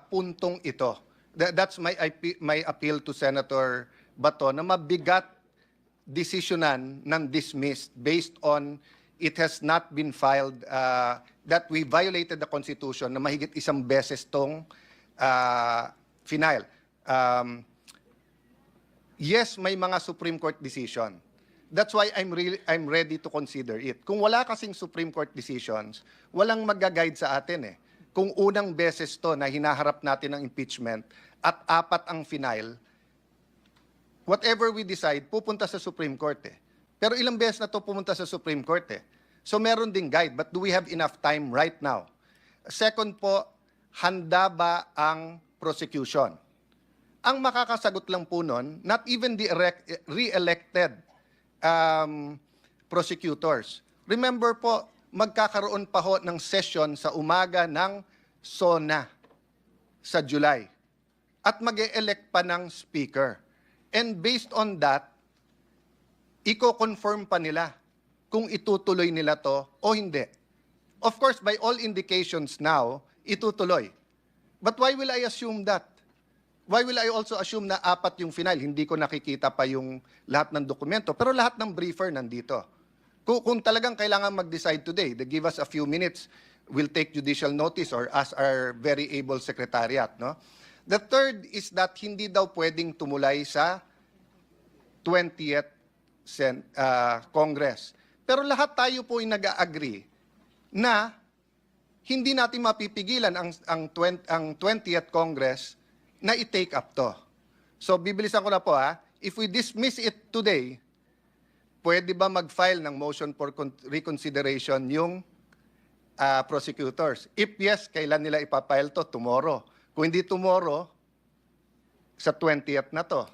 puntong ito. That's my appeal to Senator Bato, na mabigat desisyonan ng dismissed based on it has not been filed, that we violated the Constitution na mahigit isang beses tong final. Yes, may mga Supreme Court decision. That's why I'm ready to consider it. Kung wala kasing Supreme Court decisions, walang mag-guide sa atin . Kung unang beses to na hinaharap natin ng impeachment at 4 ang final, whatever we decide, pupunta sa Supreme Court . Pero ilang beses na to pumunta sa Supreme Court . So meron ding guide, but do we have enough time right now? Second po, handa ba ang prosecution? Ang makakasagot lang po nun, not even the re-elected prosecutors. Remember po, magkakaroon pa ho ng session sa umaga ng SONA sa July. At mag-e-elect pa ng speaker. And based on that, i-confirm pa nila kung itutuloy nila to o hindi. Of course, by all indications now, itutuloy. But why will I assume that? Why will I also assume na 4 yung final? Hindi ko nakikita pa yung lahat ng dokumento. Pero lahat ng briefer nandito. Kung talagang kailangan mag-decide today, they give us a few minutes, we'll take judicial notice or ask our very able secretariat. No? The third is that hindi daw pwedeng tumulay sa 20th Congress. Pero lahat tayo po ay nag-agree na hindi natin mapipigilan ang 20th Congress na i-take up to. So, bibilisan ko na po If we dismiss it today, pwede ba mag-file ng motion for reconsideration yung prosecutors? If yes, kailan nila ipapile to? Tomorrow. Kung hindi tomorrow, sa 20th na to.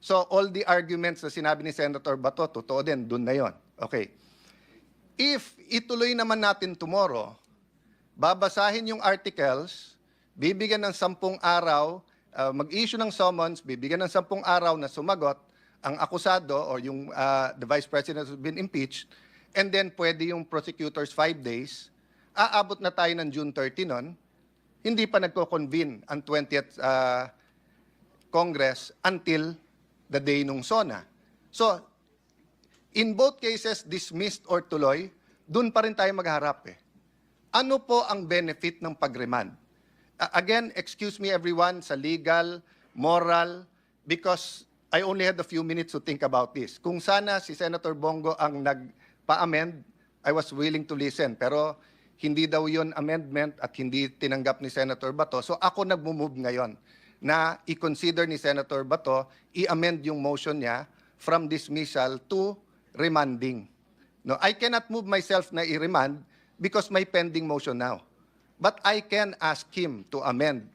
So all the arguments na sinabi ni Senator Bato, totoo din, dun na yon. Okay. If ituloy naman natin tomorrow, babasahin yung articles, bibigyan ng 10 araw, mag-issue ng summons, bibigyan ng 10 araw na sumagot ang akusado or yung the Vice President who's been impeached, and then pwede yung prosecutors 5 days, aabot na tayo ng June 30 nun, hindi pa nagko-convene ang 20th Congress until the day nung SONA. So, in both cases, dismissed or tuloy, dun pa rin tayo magharap eh. Ano po ang benefit ng pag-remand? Again, excuse me everyone sa legal, moral, because I only had a few minutes to think about this. Kung sana si Senator Bongo ang nagpa-amend, I was willing to listen. Pero hindi daw yun amendment at hindi tinanggap ni Senator Bato. So ako nagmo-move ngayon na i-consider ni Senator Bato, i-amend yung motion niya from dismissal to remanding. No, I cannot move myself na i-remand because may pending motion now. But I can ask him to amend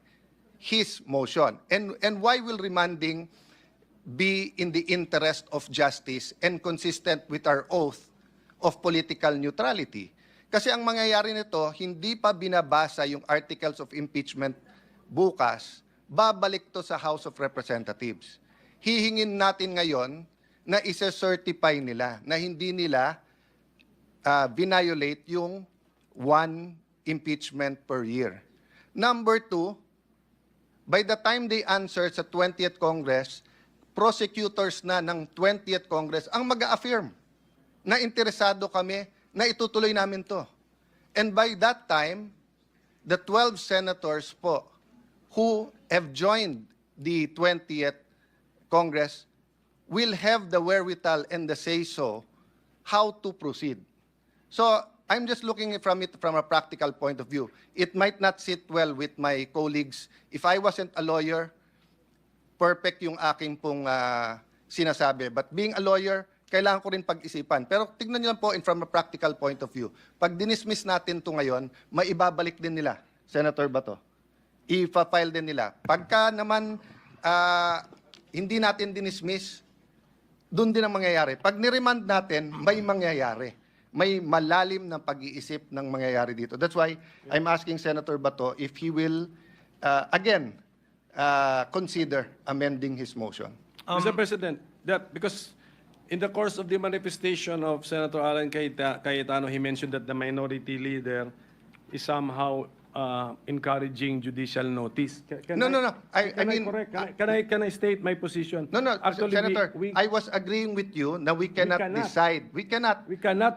his motion. And why will remanding be in the interest of justice and consistent with our oath of political neutrality? Kasi ang mangyayari nito, hindi pa binabasa yung articles of impeachment bukas, babalik to sa House of Representatives. Hihingin natin ngayon na isa-certify nila na hindi nila violate yung 1 impeachment per year. Number 2, by the time they answer sa 20th Congress, prosecutors na ng 20th Congress ang mag-affirm na interesado kami na itutuloy namin to. And by that time, the 12 senators po who have joined the 20th Congress will have the wherewithal and the say-so how to proceed. So I'm just looking from it from a practical point of view. It might not sit well with my colleagues. If I wasn't a lawyer, perfect yung aking pong sinasabi. But being a lawyer, kailangan ko rin pag-isipan. Pero tignan niyo lang po from a practical point of view. Pag dinismiss natin to ngayon, maibabalik din nila, Senator Bato. I-file din nila. Pagka naman hindi natin dinismiss, doon din ang mangyayari. Pag niremand natin, may mangyayari. May malalim na pag-iisip ng mangyayari dito. That's why I'm asking Senator Bato if he will, again, consider amending his motion. Mr. President, because in the course of the manifestation of Senator Alan Cayetano, he mentioned that the minority leader is somehow encouraging judicial notice. No. I mean, Can I state my position? No, Actually, Senator, we I was agreeing with you na we cannot decide. We cannot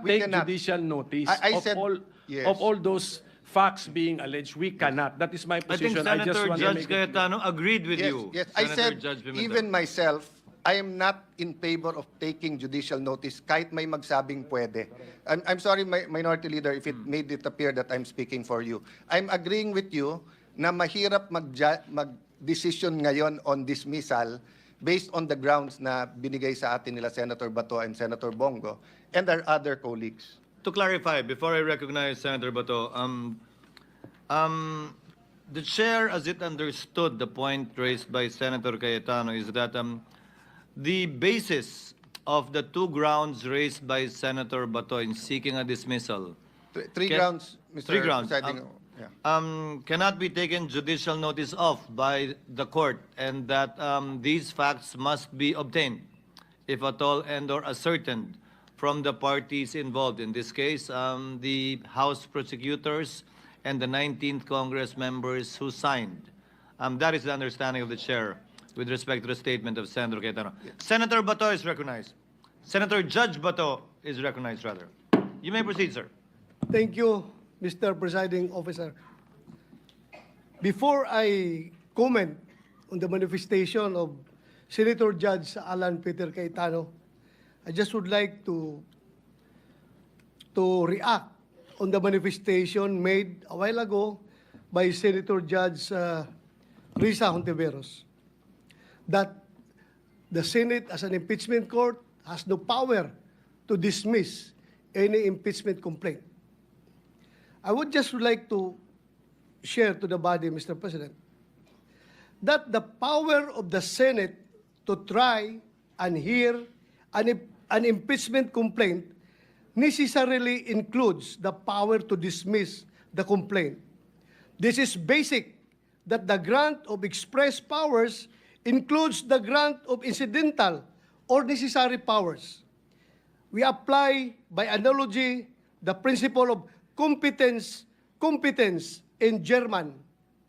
take judicial notice I said, yes. of all those facts being alleged. We cannot. That is my I think position. I just Senator want to Judge make it clear. Cayetano agreed with Yes, you. yes. I Senator said, Judge Pimentel. even myself, I am not in favor of taking judicial notice kahit may magsabing pwede. I'm sorry, Minority Leader, if it made it appear that I'm speaking for you. I'm agreeing with you na mahirap mag-decision ngayon on dismissal based on the grounds na binigay sa atin nila Senator Bato and Senator Bongo and our other colleagues. To clarify, before I recognize Senator Bato, the chair, as it understood the point raised by Senator Cayetano, is that the basis of the 2 grounds raised by Senator Bato in seeking a dismissal Three Can- grounds, Mr. Three grounds. Presiding. Cannot be taken judicial notice of by the court, and that these facts must be obtained, if at all, and or ascertained from the parties involved. In this case, the House prosecutors and the 19th Congress members who signed. That is the understanding of the chair with respect to the statement of Senator Cayetano. Senator Bato is recognized. Senator Judge Bato is recognized, rather. You may proceed, sir. Thank you, Mr. Presiding Officer. Before I comment on the manifestation of Senator Judge Alan Peter Cayetano, I just would like to react on the manifestation made a while ago by Senator Judge Risa Hontiveros, that the Senate as an impeachment court has no power to dismiss any impeachment complaint. I would just like to share to the body, Mr. President, that the power of the Senate to try and hear an impeachment complaint necessarily includes the power to dismiss the complaint. This is basic, that the grant of express powers includes the grant of incidental or necessary powers. We apply, by analogy, the principle of competence in German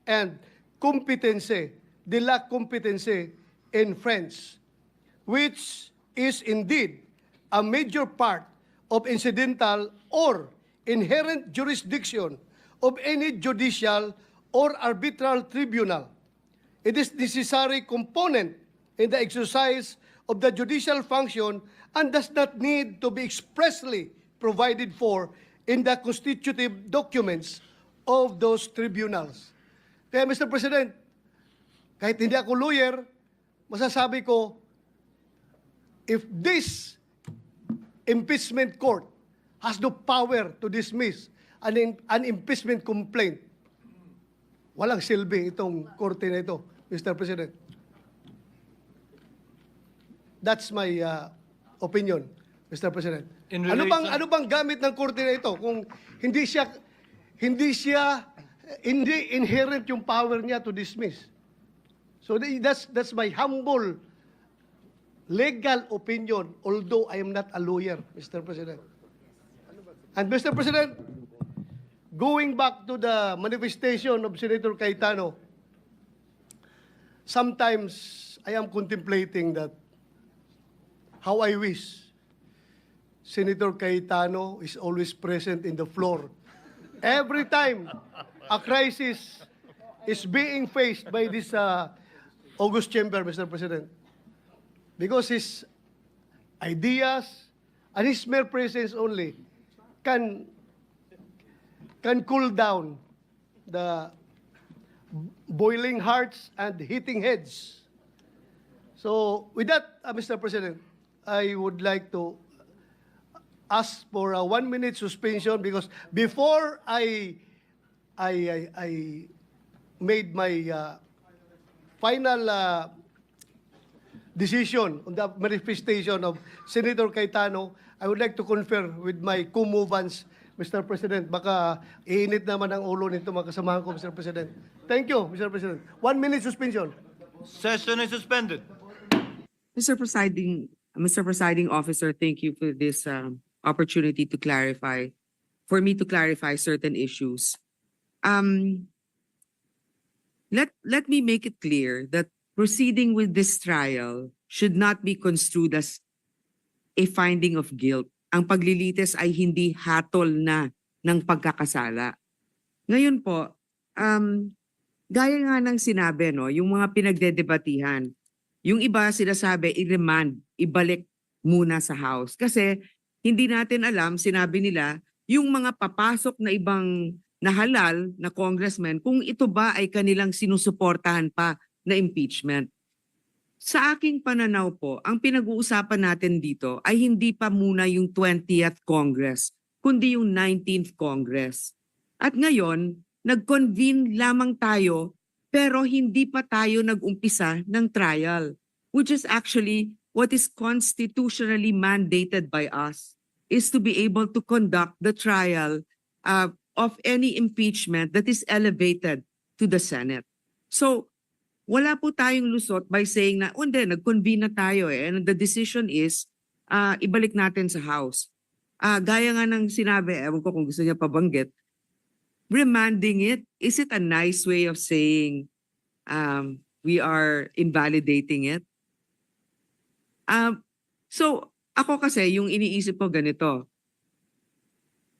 and competence, de la competence in French, which is indeed a major part of incidental or inherent jurisdiction of any judicial or arbitral tribunal. It is necessary component in the exercise of the judicial function and does not need to be expressly provided for in the constitutive documents of those tribunals. Kaya Mr. President, kahit hindi ako lawyer, masasabi ko, if this impeachment court has the power to dismiss an impeachment complaint, walang silbi itong korte na ito, Mr. President. That's my opinion, Mr. President. In Ano relation- bang gamit ng korte na ito kung hindi inherent yung power niya to dismiss? So that's my humble legal opinion, although I am not a lawyer, Mr. President. And Mr. President, going back to the manifestation of Senator Cayetano, sometimes I am contemplating that how I wish Senator Cayetano is always present in the floor. Every time a crisis is being faced by this August chamber, Mr. President, because his ideas and his mere presence only can cool down the boiling hearts and heating heads. So with that, Mr. President, I would like to ask for a 1-minute suspension because before I made my final decision on the manifestation of Senator Cayetano, I would like to confer with my co-movants, Mr. President. Baka iinit naman ang ulo nito mga kasamahan ko, Mr. President. Thank you, Mr. President. 1-minute suspension. Session is suspended. Mr. Presiding Officer, thank you for this opportunity to clarify, for me to clarify certain issues. Let me make it clear that proceeding with this trial should not be construed as a finding of guilt. Ang paglilitis ay hindi hatol na ng pagkakasala. Ngayon po, gaya nga ng sinabi, no, yung mga pinagdedebatihan, yung iba sinasabi, i-remand, ibalik muna sa House. Kasi hindi natin alam, sinabi nila, yung mga papasok na ibang nahalal na congressman, kung ito ba ay kanilang sinusuportahan pa na impeachment. Sa aking pananaw po, ang pinag-uusapan natin dito ay hindi pa muna yung 20th Congress, kundi yung 19th Congress. At ngayon, nag-convene lamang tayo pero hindi pa tayo nag-umpisa ng trial, which is actually what is constitutionally mandated by us, is to be able to conduct the trial of any impeachment that is elevated to the Senate. So, wala po tayong lusot by saying na, hindi, nag-convene na tayo and the decision is, ibalik natin sa House. Gaya nga ng sinabi, ewan ko kung gusto niya pabanggit, remanding it, is it a nice way of saying we are invalidating it? So, ako kasi, yung iniisip ko ganito,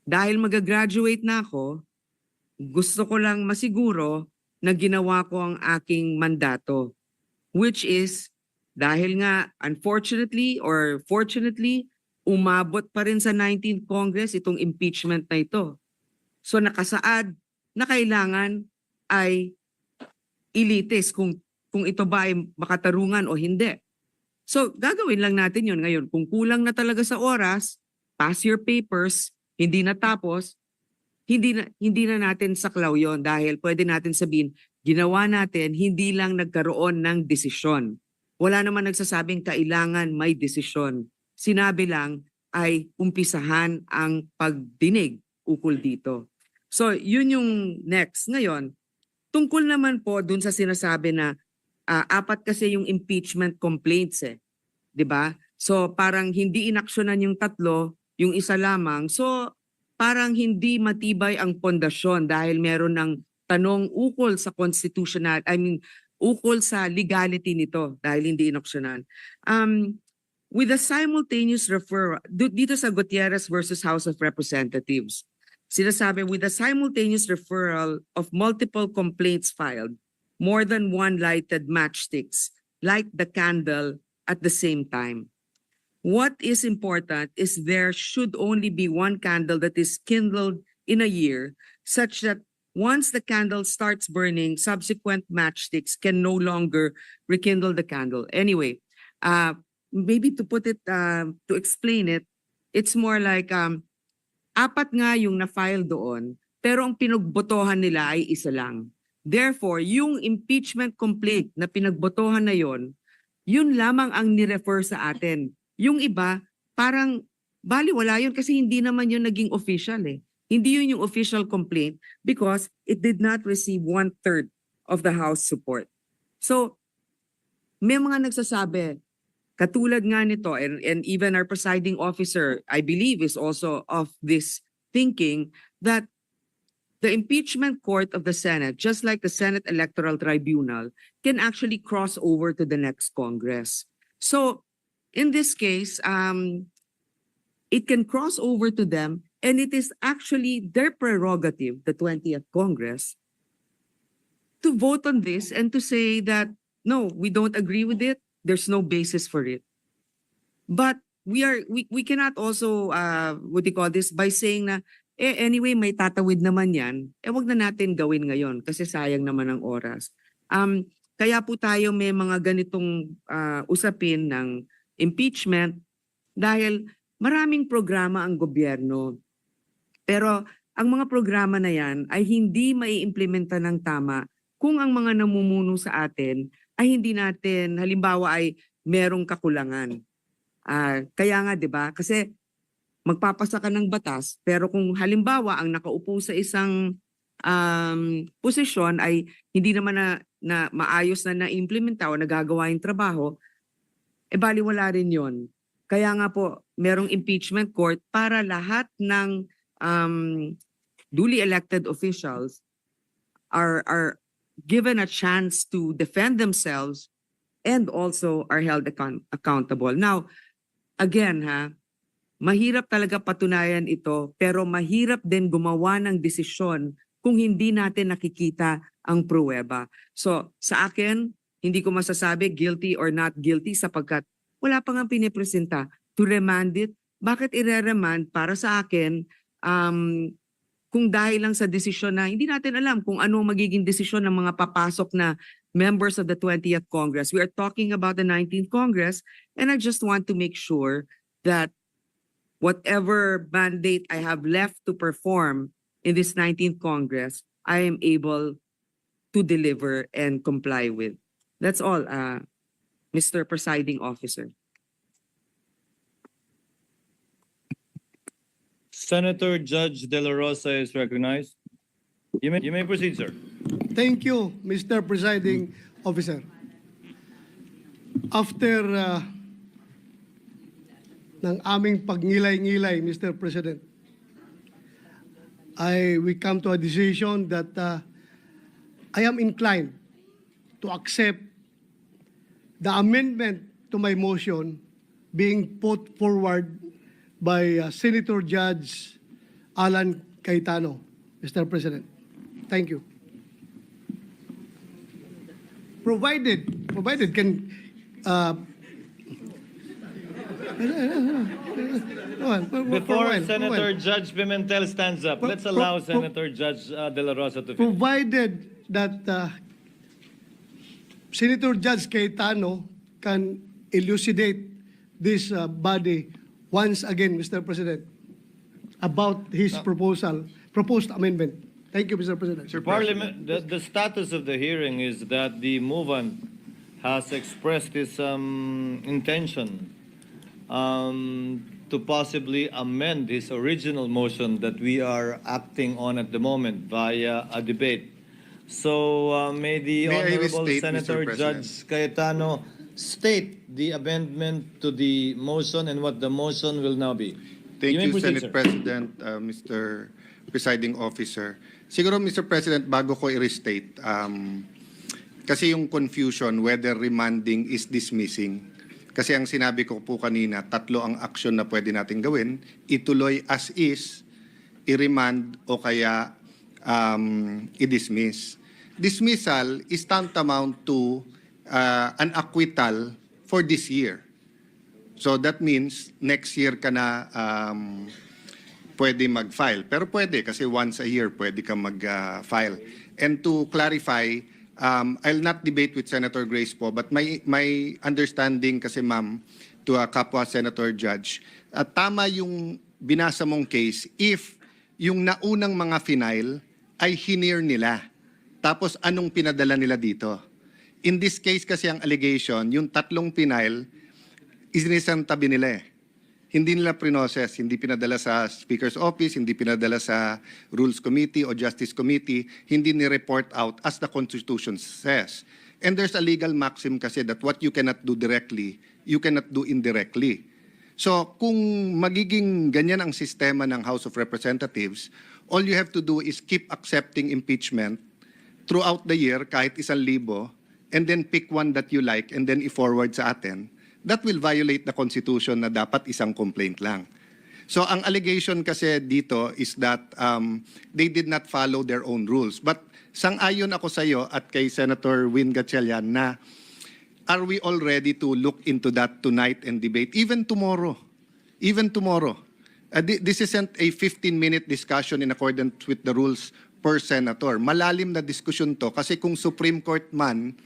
dahil mag-graduate na ako, gusto ko lang masiguro na ginawa ko ang aking mandato, which is dahil nga unfortunately or fortunately, umabot pa rin sa 19th Congress itong impeachment na ito. So nakasaad na kailangan ay ilitis kung ito ba ay makatarungan o hindi. So gagawin lang natin yun ngayon. Kung kulang na talaga sa oras, pass your papers, hindi natapos, hindi na natin saklaw yon dahil pwede natin sabihin ginawa natin, hindi lang nagkaroon ng desisyon. Wala naman nagsasabing kailangan may desisyon. Sinabi lang ay umpisahan ang pagdinig ukol dito. So, yun yung next. Ngayon, tungkol naman po dun sa sinasabi na apat kasi yung impeachment complaints eh. 'Di ba? So, parang hindi inaksyonan yung tatlo, yung isa lamang. So, parang hindi matibay ang pundasyon dahil meron ng tanong ukol sa constitutional, ukol sa legality nito dahil hindi inaksyonan. With a simultaneous referral, dito sa Gutierrez versus House of Representatives, sinasabi with a simultaneous referral of multiple complaints filed, more than one lighted matchsticks light the candle at the same time. What is important is there should only be one candle that is kindled in a year, such that once the candle starts burning, subsequent matchsticks can no longer rekindle the candle. Anyway, maybe to put it, to explain it, it's more like apat nga yung na-file doon, pero ang pinagbotohan nila ay isa lang. Therefore, yung impeachment complaint na pinagbotohan na yon, yun lamang ang ni-refer sa atin. Yung iba, parang baliwala yun kasi hindi naman yun naging official eh. Hindi yun yung official complaint because it did not receive 1/3 of the House support. So, may mga nagsasabi, katulad nga nito, and even our presiding officer, I believe, is also of this thinking that the impeachment court of the Senate, just like the Senate Electoral Tribunal, can actually cross over to the next Congress. So, in this case, it can cross over to them, and it is actually their prerogative, the 20th Congress, to vote on this and to say that, no, we don't agree with it, there's no basis for it. But we cannot also, what do you call this, by saying na, anyway, may tatawid naman yan, wag na natin gawin ngayon kasi sayang naman ang oras. Kaya po tayo may mga ganitong usapin ng impeachment dahil maraming programa ang gobyerno. Pero ang mga programa na yan ay hindi maiimplementa ng tama kung ang mga namumuno sa atin ay hindi natin, halimbawa ay merong kakulangan. Kaya nga 'di ba? Kasi magpapasa ka ng batas pero kung halimbawa ang nakaupo sa isang posisyon ay hindi naman na maayos na na-implementa o nagagawa yung trabaho, baliwala rin yon. Kaya nga po, merong impeachment court para lahat ng duly elected officials are given a chance to defend themselves and also are held accountable. Now, again mahirap talaga patunayan ito pero mahirap din gumawa ng desisyon kung hindi natin nakikita ang pruweba. So, sa akin, hindi ko masasabi guilty or not guilty sapagkat wala pa nga pinipresenta. To remand it, bakit ire-remand para sa akin kung dahil lang sa desisyon na hindi natin alam kung ano magiging desisyon ng mga papasok na members of the 20th Congress. We are talking about the 19th Congress and I just want to make sure that whatever mandate I have left to perform in this 19th Congress, I am able to deliver and comply with. That's all, Mr. Presiding Officer. Senator Judge De La Rosa is recognized. You may proceed, sir. Thank you, Mr. Presiding Officer. After ng aming pagngilay-ngilay, Mr. President, we come to a decision that I am inclined to accept the amendment to my motion being put forward by Senator Judge Alan Cayetano, Mr. President. Thank you. Provided can Before Senator Judge Pimentel stands up, let's allow Senator Judge De La Rosa to finish. provided that Senator Judge Cayetano can elucidate this body once again, Mr. President, about his proposed amendment. Thank you, Mr. President. Parliament, the status of the hearing is that the movant has expressed his intention to possibly amend his original motion that we are acting on at the moment via a debate. So may the May I Honorable restate, Mr. Senator President? Judge Cayetano state the amendment to the motion and what the motion will now be. Thank may you, proceed, Senate sir. President, Mr. Presiding Officer. Siguro, Mr. President, bago ko i-restate, kasi yung confusion whether remanding is dismissing. Kasi ang sinabi ko po kanina, 3 ang action na pwede natin gawin. Ituloy as is, i-remand o kaya i-dismiss. Dismissal is tantamount to an acquittal for this year. So that means next year ka na pwede mag-file. Pero pwede kasi once a year pwede ka mag-file. And to clarify, I'll not debate with Senator Grace po, but my understanding kasi ma'am to a kapwa Senator Judge, tama yung binasa mong case if yung naunang mga final ay hinir nila. Tapos anong pinadala nila dito? In this case kasi ang allegation, yung 3 final, isinisan tabi nila eh. Hindi nila pre-process, hindi pinadala sa Speaker's Office, hindi pinadala sa Rules Committee o Justice Committee, hindi ni-report out as the Constitution says. And there's a legal maxim kasi that what you cannot do directly, you cannot do indirectly. So kung magiging ganyan ang sistema ng House of Representatives, all you have to do is keep accepting impeachment throughout the year, kahit 1,000, and then pick one that you like and then i-forward sa atin. That will violate the Constitution na dapat isang complaint lang. So ang allegation kasi dito is that they did not follow their own rules. But sang-ayon ako sa iyo at kay Senator Win Gatchalian na are we all ready to look into that tonight and debate? Even tomorrow. Even tomorrow. This isn't a 15-minute discussion in accordance with the rules per senator. Malalim na diskusyon to kasi kung Supreme Court man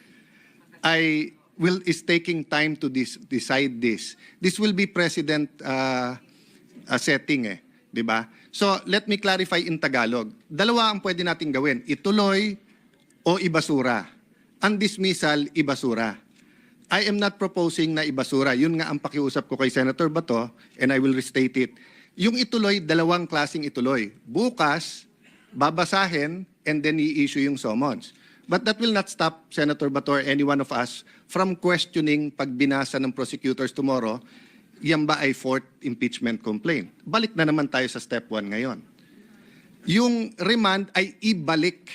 is taking time to decide this. This will be precedent setting eh, 'di ba? So let me clarify in Tagalog. Dalawa ang pwede nating gawin, ituloy o ibasura. Ang dismissal, ibasura. I am not proposing na ibasura. Yun nga ang pakiusap ko kay Senator Bato and I will restate it. Yung ituloy, 2 klaseng ituloy. Bukas, babasahin and then i-issue yung summons. But that will not stop Senator Bato or any one of us from questioning pag binasa ng prosecutors tomorrow, yan ba ay 4th impeachment complaint? Balik na naman tayo sa step 1 ngayon. Yung remand ay ibalik.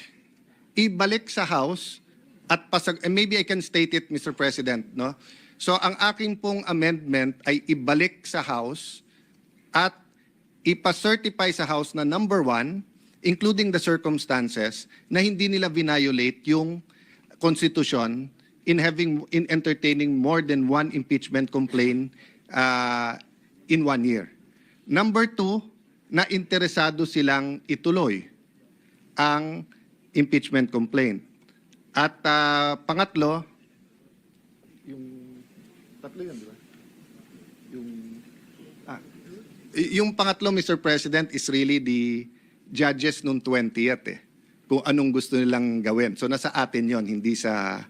Ibalik sa House at and maybe I can state it, Mr. President, no? So ang aking pong amendment ay ibalik sa House at ipa-certify sa House na number 1, including the circumstances na hindi nila violate yung Constitution in entertaining more than 1 impeachment complaint in 1 year. Number 2, na interesado silang ituloy ang impeachment complaint. At pangatlo, yung tatlo yun, di ba? Yung pangatlo, Mr. President, is really the judges nung 20th eh. Kung anong gusto nilang gawin. So nasa atin yon, hindi sa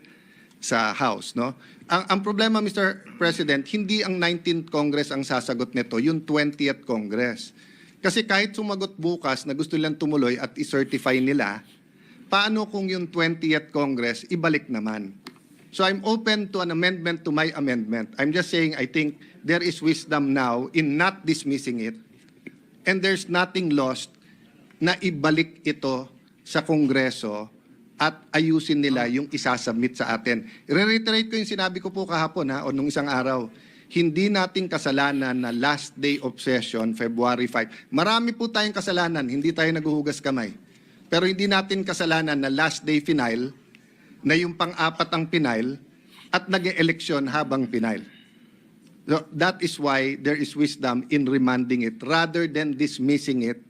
House, no? Ang problema, Mr. President, hindi ang 19th Congress ang sasagot nito, yung 20th Congress. Kasi kahit sumagot bukas na gusto nilang tumuloy at i-certify nila, paano kung yung 20th Congress ibalik naman? So I'm open to an amendment to my amendment. I'm just saying I think there is wisdom now in not dismissing it and there's nothing lost na ibalik ito sa Kongreso at ayusin nila yung isasubmit sa atin. I-reiterate ko yung sinabi ko po kahapon o nung isang araw. Hindi nating kasalanan na last day of session, February 5. Marami po tayong kasalanan, hindi tayo naguhugas kamay. Pero hindi natin kasalanan na last day final, na yung pang-apat ang final, at nag-eleksyon habang final. So that is why there is wisdom in remanding it rather than dismissing it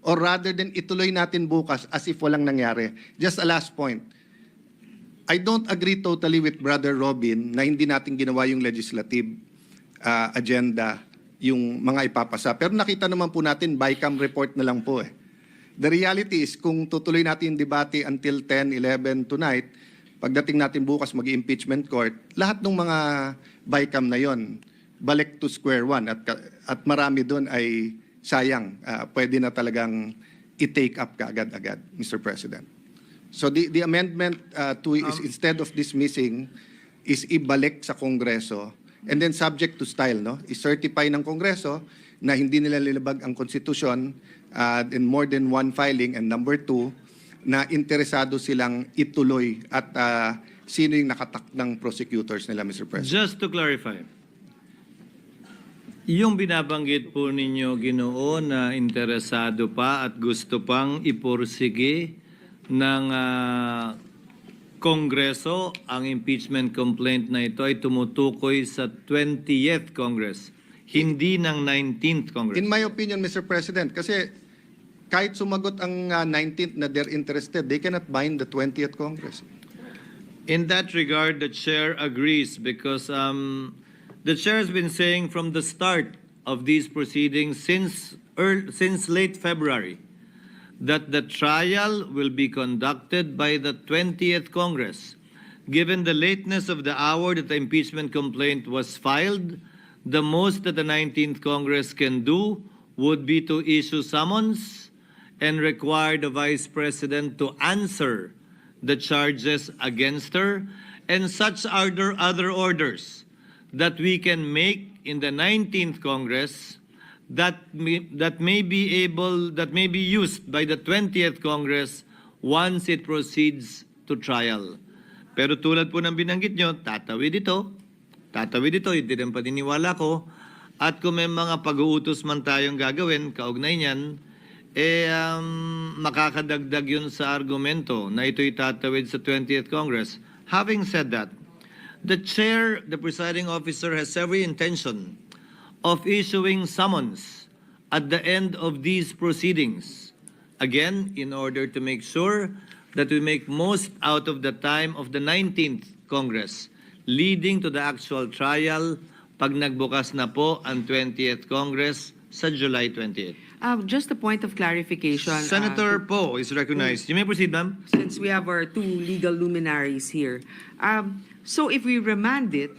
or rather than ituloy natin bukas as if walang nangyari. Just a last point. I don't agree totally with Brother Robin na hindi natin ginawa yung legislative agenda, yung mga ipapasa. Pero nakita naman po natin, BICAM report na lang po eh. The reality is, kung tutuloy natin yung debate until 10, 11 tonight, pagdating natin bukas mag-impeachment court, lahat ng mga BICAM na yon balik to square one at marami doon ay sayang. Pwede na talagang i-take up kaagad-agad, Mr. President. So the amendment is instead of dismissing, is ibalik sa Kongreso and then subject to style, no? I-certify ng Kongreso na hindi nila nilabag ang konstitusyon in more than one filing, and number two, na interesado silang ituloy at sino yung nakatakdang prosecutors nila, Mr. President. Just to clarify, yung binabanggit po ninyo, Ginoo, na interesado pa at gusto pang iporsige ng Kongreso ang impeachment complaint na ito ay tumutukoy sa 20th Congress, hindi ng 19th Congress. In my opinion, Mr. President, kasi kahit sumagot ang 19th na they're interested, they cannot bind the 20th Congress. In that regard, the chair agrees because the chair has been saying from the start of these proceedings since late February that the trial will be conducted by the 20th Congress. Given the lateness of the hour that the impeachment complaint was filed, the most that the 19th Congress can do would be to issue summons and require the Vice President to answer the charges against her, and such other orders that we can make in the 19th Congress that may be used by the 20th Congress once it proceeds to trial. Pero tulad po ng binanggit nyo, tatawid ito, hindi rin paniniwala ko, at kung may mga pag-uutos man tayong gagawin, kaugnay niyan, makakadagdag yun sa argumento na ito'y tatawid sa 20th Congress. Having said that, the chair, the presiding officer, has every intention of issuing summons at the end of these proceedings. Again, in order to make sure that we make most out of the time of the 19th Congress, leading to the actual trial pag nagbukas na po ang 20th Congress sa July 28th. Just a point of clarification. Senator Poe is recognized. You may proceed, ma'am. Since we have our two legal luminaries here. So if we remand it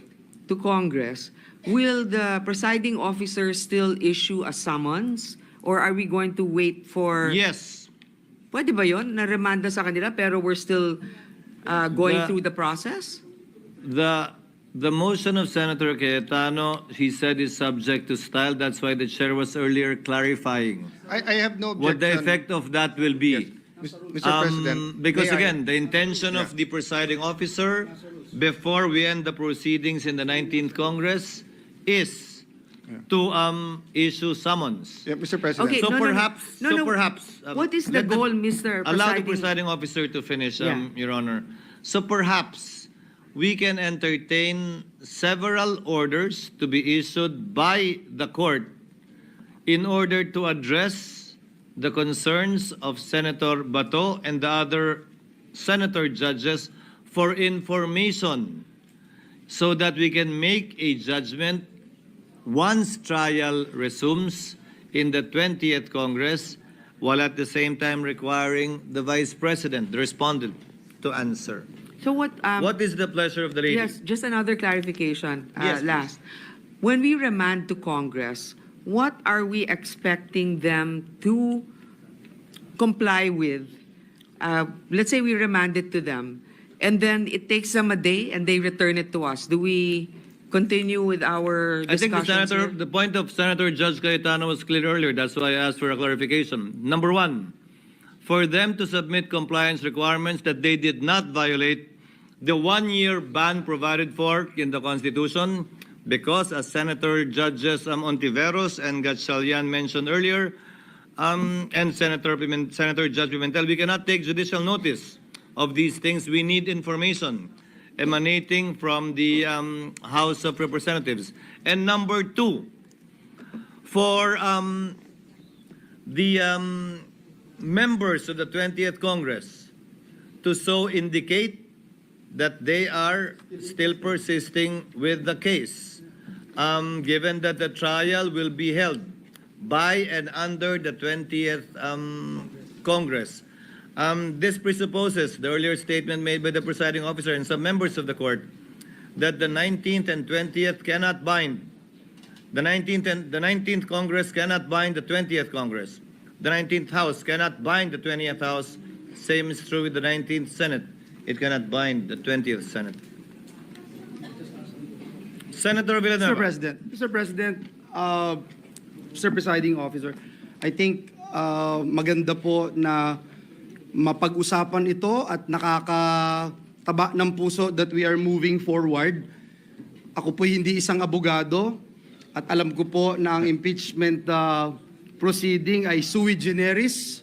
to Congress, will the presiding officer still issue a summons? Or are we going to wait for... Yes. Pwede ba yun? Na-remanda sa kanila pero we're still going The- through the process? The motion of Senator Cayetano, he said, is subject to style. That's why the chair was earlier clarifying I have no objection. what the effect of that will be. Mr. President. Because may I- again, the intention of the presiding officer before we end the proceedings in the 19th Congress is to issue summons. Yeah, Mr. President. Okay, So no, no, no. perhaps, No, no. perhaps. What is the let goal, Mr. Allow the Presiding- presiding officer to finish, Yeah. Your Honor. So perhaps we can entertain several orders to be issued by the court in order to address the concerns of Senator Bato and the other senator judges for information so that we can make a judgment once trial resumes in the 20th Congress, while at the same time requiring the Vice President, the respondent, to answer. So what... What is the pleasure of the lady? Yes, just another clarification, Yes, please. last. When we remand to Congress, what are we expecting them to comply with? Let's say we remand it to them, and then it takes them a day and they return it to us. Do we continue with our I think discussions here? the point of Senator Judge Cayetano was clear earlier. That's why I asked for a clarification. Number one, for them to submit compliance requirements that they did not violate the one-year ban provided for in the Constitution, because as Senator Judges Ontiveros and Gatchalian mentioned earlier, and Senator Judge Pimentel, we cannot take judicial notice of these things. We need information emanating from the House of Representatives. And number two, for the members of the 20th Congress to so indicate that they are still persisting with the case, given that the trial will be held by and under the 20th Congress. This presupposes the earlier statement made by the presiding officer and some members of the court that the 19th and 20th cannot bind. The 19th Congress cannot bind the 20th Congress. The 19th House cannot bind the 20th House. Same is true with the 19th Senate. It cannot bind the 20th Senate. Senator Villanueva. Mr. President, Mr. Presiding Officer, I think maganda po na mapag-usapan ito at nakakataba ng puso that we are moving forward. Ako po hindi isang abogado at alam ko po na ang impeachment proceeding ay sui generis,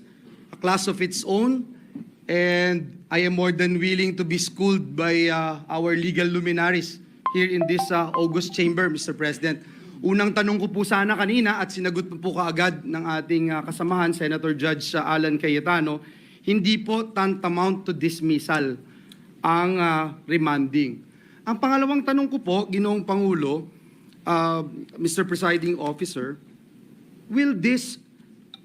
a class of its own, and I am more than willing to be schooled by our legal luminaries here in this August chamber, Mr. President. Unang tanong ko po sana kanina at sinagot po kaagad ng ating kasamahan, Senator Judge Alan Cayetano, hindi po tantamount to dismissal ang remanding. Ang pangalawang tanong ko po, Ginoong Pangulo, Mr. Presiding Officer, will this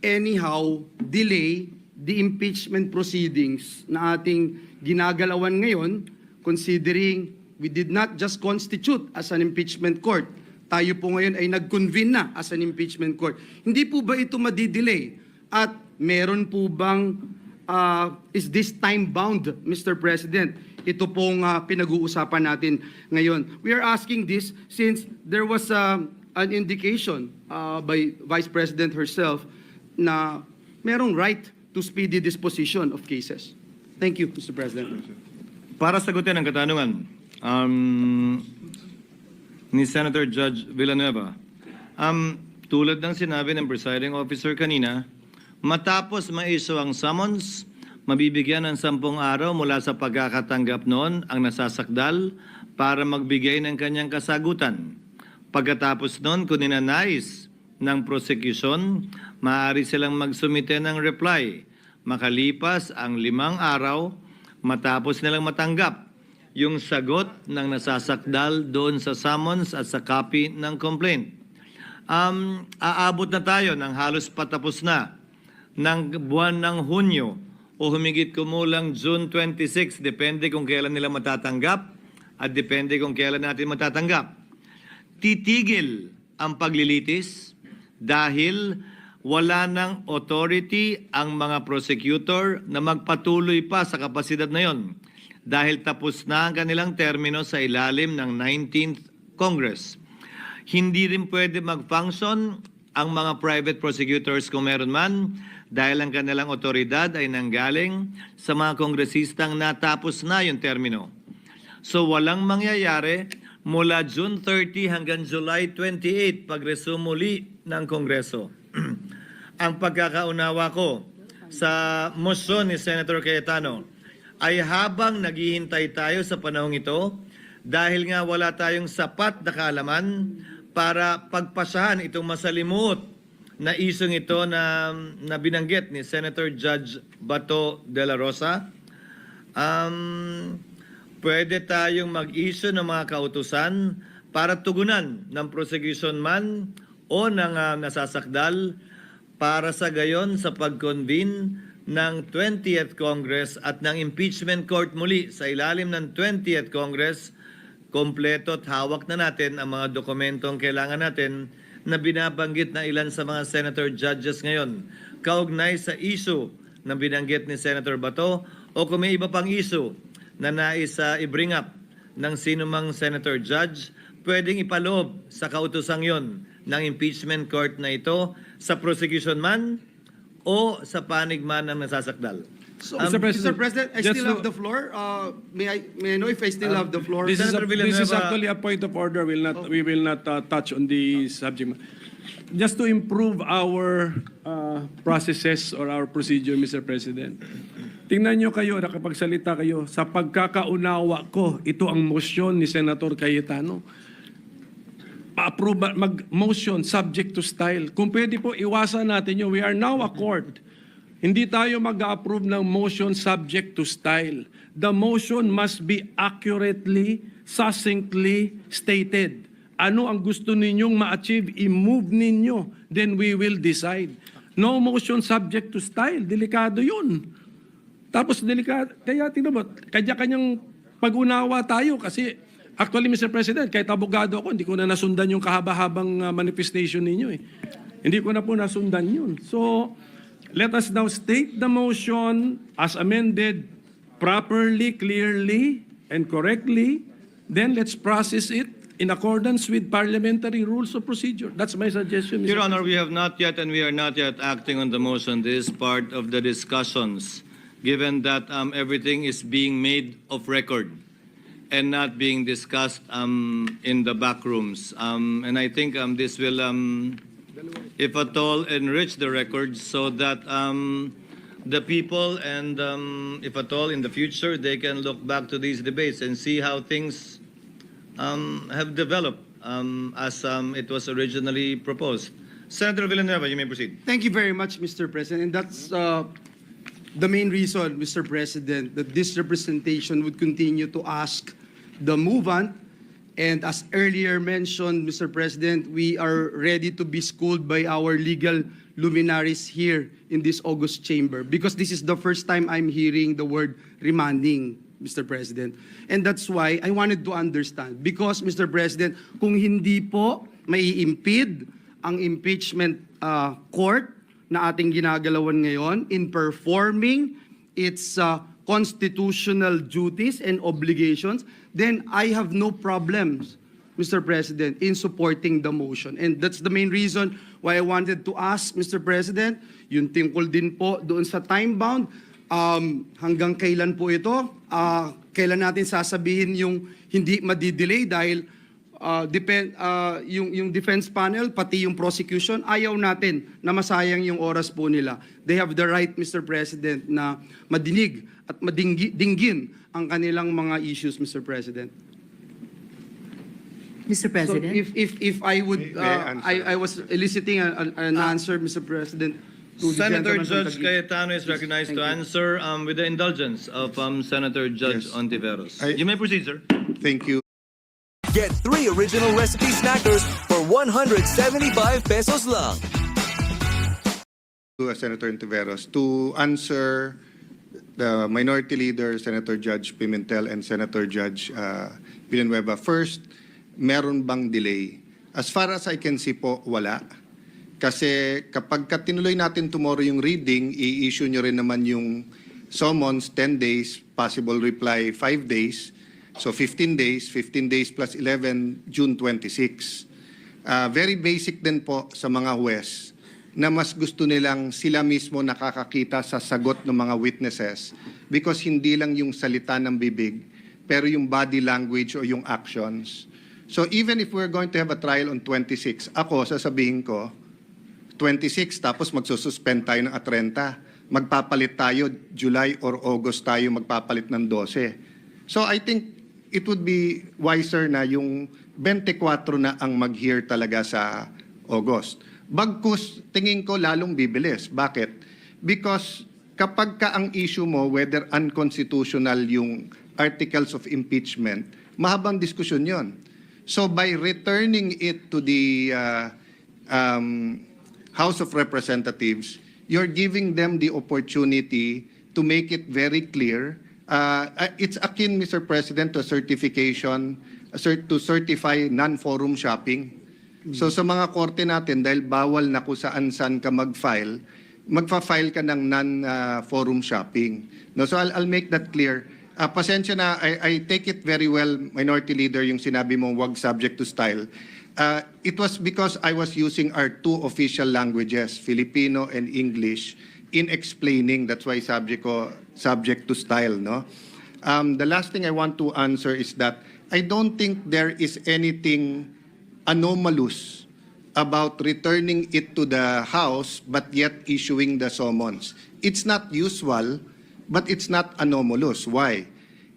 anyhow delay the impeachment proceedings na ating ginagalawan ngayon, considering we did not just constitute as an impeachment court, tayo po ngayon ay nag-convene na as an impeachment court. Hindi po ba ito madidelay? At meron po bang, is this time-bound, Mr. President? Ito pong pinag-uusapan natin ngayon. We are asking this since there was an indication by Vice President herself na merong right to speedy disposition of cases. Thank you, Mr. President. Para sagutin ang katanungan ni Senator Judge Villanueva, tulad ng sinabi ng presiding officer kanina, matapos ma-issue ang summons, mabibigyan ng 10 araw mula sa pagkakatanggap noon ang nasasakdal para magbigay ng kanyang kasagutan. Pagkatapos noon, kung ninanais ng prosecution, maaari silang magsumite ng reply. Makalipas ang 5 araw, matapos nilang matanggap yung sagot ng nasasakdal doon sa summons at sa copy ng complaint. Aabot na tayo ng halos patapos na ng buwan ng Hunyo o humigit kumulang June 26, depende kung kailan nila matatanggap at depende kung kailan natin matatanggap. Titigil ang paglilitis dahil wala ng authority ang mga prosecutor na magpatuloy pa sa kapasidad na yon dahil tapos na ang kanilang termino sa ilalim ng 19th Congress. Hindi rin pwede mag-function ang mga private prosecutors kung meron man dahil ang kanilang otoridad ay nanggaling sa mga kongresistang natapos na yung termino. So walang mangyayari mula June 30 hanggang July 28 pag-resume muli ng Kongreso. Ang pagkakaunawa ko sa motion ni Senator Cayetano ay habang naghihintay tayo sa panahong ito, dahil nga wala tayong sapat na kaalaman para pagpasahan itong masalimuot na isyong ito na binanggit ni Senator Judge Bato de la Rosa, pwede tayong mag-issue ng mga kautusan para tugunan ng prosecution man o ng nasasakdal para sa gayon sa pag-convene ng 20th Congress at ng impeachment court muli sa ilalim ng 20th Congress, kompleto at hawak na natin ang mga dokumentong kailangan natin na binabanggit na ilan sa mga senator judges ngayon, kaugnay sa issue na binanggit ni Senator Bato o kung may iba pang issue na nais i-bring up ng sinumang senator judge, pwedeng ipaloob sa kautusang yon ng impeachment court na ito sa prosecution man o sa panig man ng nasasakdal. So, Mr. Mr. President, I just still have the floor. May I know if I still have the floor? This is Senator Villanueva- actually a point of order. We will not touch on the subject. Just to improve our processes or our procedure, Mr. President. Tingnan nyo kayo, nakapagsalita kayo, sa pagkakaunawa ko, ito ang motion ni Senator Cayetano. Pa-approve, mag-motion subject to style. Kung pwede po, iwasan natin yun. We are now a court. Hindi tayo mag-approve ng motion subject to style. The motion must be accurately, succinctly stated. Ano ang gusto ninyong ma-achieve, i-move ninyo, then we will decide. No motion subject to style. Delikado yun. Tapos delikado, kaya tingnan mo, kanya-kanyang pag-unawa tayo kasi actually, Mr. President, kahit abogado ako, hindi ko na nasundan yung kahaba-habang manifestation ninyo eh. Hindi ko na po nasundan yun. So, let us now state the motion as amended properly, clearly, and correctly. Then let's process it in accordance with parliamentary rules of procedure. That's my suggestion, Mr. Your Honor, President. we have not yet and we are not yet acting on the motion. This is part of the discussions, given that everything is being made of record and not being discussed in the back rooms. And I think this will, if at all, enrich the records so that the people and, if at all, in the future, they can look back to these debates and see how things have developed as it was originally proposed. Senator Villanueva, you may proceed. Thank you very much, Mr. President. And that's the main reason, Mr. President, that this representation would continue to ask the movant. And as earlier mentioned, Mr. President, we are ready to be schooled by our legal luminaries here in this August chamber because this is the first time I'm hearing the word remanding, Mr. President. And that's why I wanted to understand. Because, Mr. President, kung hindi po mai-impede ang impeachment court na ating ginagalawan ngayon in performing its constitutional duties and obligations, then I have no problems, Mr. President, in supporting the motion. And that's the main reason why I wanted to ask, Mr. President, yung tungkol din po doon sa time-bound, hanggang kailan po ito? Kailan natin sasabihin yung hindi madidelay dahil yung defense panel, pati yung prosecution, ayaw natin na masayang yung oras po nila. They have the right, Mr. President, na madinig at madinggin ang kanilang mga issues, Mr. President. Mr. President? So if I would, May I answer? I was eliciting an answer, Mr. President, to the Senator gentleman from Judge Taguig. Cayetano is recognized Thank to you. answer with the indulgence of Senator Judge Yes. Ontiveros. I- You may proceed, sir. Thank you. Get 3 original recipe snackers for 175 pesos lang. To Senator Ontiveros to answer the Minority Leader, Senator Judge Pimentel and Senator Judge Villanueva. First, meron bang delay? As far as I can see po, wala. Kasi kapag tinuloy natin tomorrow yung reading, i-issue nyo rin naman yung summons 10 days, possible reply 5 days. So 15 days plus 11, June 26. Very basic din po sa mga huwes na mas gusto nilang sila mismo nakakakita sa sagot ng mga witnesses because hindi lang yung salita ng bibig, pero yung body language o yung actions. So even if we're going to have a trial on 26, ako sasabihin ko, 26 tapos magsususpend tayo ng 30. Magpapalit tayo, July or August tayo magpapalit ng 12. So I think it would be wiser na yung 24 na ang mag-hear talaga sa August. Bagkus, tingin ko lalong bibilis. Bakit? Because kapag ka ang issue mo, whether unconstitutional yung articles of impeachment, mahabang diskusyon yon. So by returning it to the House of Representatives, you're giving them the opportunity to make it very clear. It's akin, Mr. President, to certification, to certify non-forum shopping. So sa mga korte natin, dahil bawal na kung saan-saan ka mag-file, magfa-file ka ng non-forum shopping. No, so I'll make that clear. Pasensya na, I take it very well, Minority Leader, yung sinabi mo, wag subject to style. It was because I was using our 2 official languages, Filipino and English, in explaining. That's why subject to style, no? The last thing I want to answer is that I don't think there is anything anomalous about returning it to the House but yet issuing the summons. It's not usual, but it's not anomalous. Why?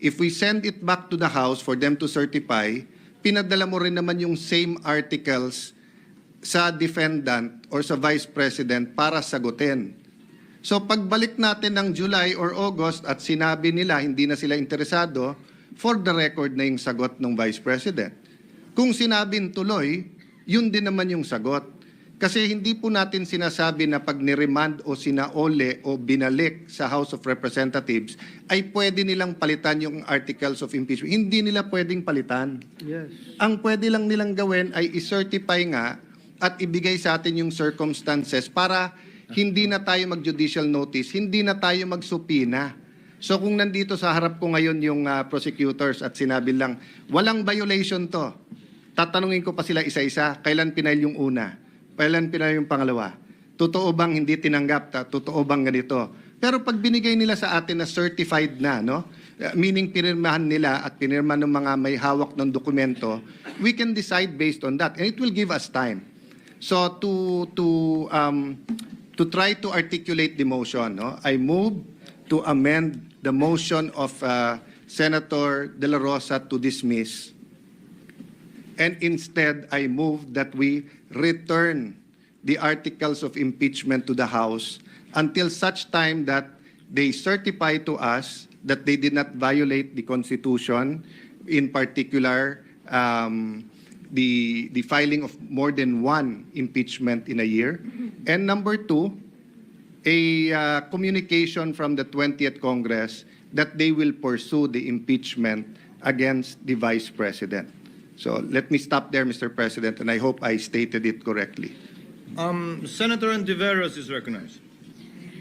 If we send it back to the House for them to certify, pinadala mo rin naman yung same articles sa defendant or sa Vice President para sagutin. So pagbalik natin ng July or August at sinabi nila hindi na sila interesado, for the record na yung sagot ng Vice President. Kung sinabing tuloy, yun din naman yung sagot. Kasi hindi po natin sinasabi na pag niremand o sinaole o binalik sa House of Representatives ay pwede nilang palitan yung articles of impeachment. Hindi nila pwedeng palitan. Yes. Ang pwede lang nilang gawin ay i-certify nga at ibigay sa atin yung circumstances para hindi na tayo mag-judicial notice, hindi na tayo magsupina. So kung nandito sa harap ko ngayon yung prosecutors at sinabi lang, walang violation to, tatanungin ko pa sila isa-isa, kailan pinail yung una? Kailan pinail yung pangalawa? Totoo bang hindi tinanggap? Totoo bang ganito? Pero pag binigay nila sa atin na certified na, no? Meaning pinirmahan nila at pinirma ng mga may hawak ng dokumento, we can decide based on that. And it will give us time. So to try to articulate the motion, no? I move to amend the motion of Senator De La Rosa to dismiss. And instead, I move that we return the articles of impeachment to the House until such time that they certify to us that they did not violate the Constitution, in particular, the filing of more than one impeachment in a year. And number two, a communication from the 20th Congress that they will pursue the impeachment against the Vice President. So let me stop there, Mr. President, and I hope I stated it correctly. Senator Antiveros is recognized.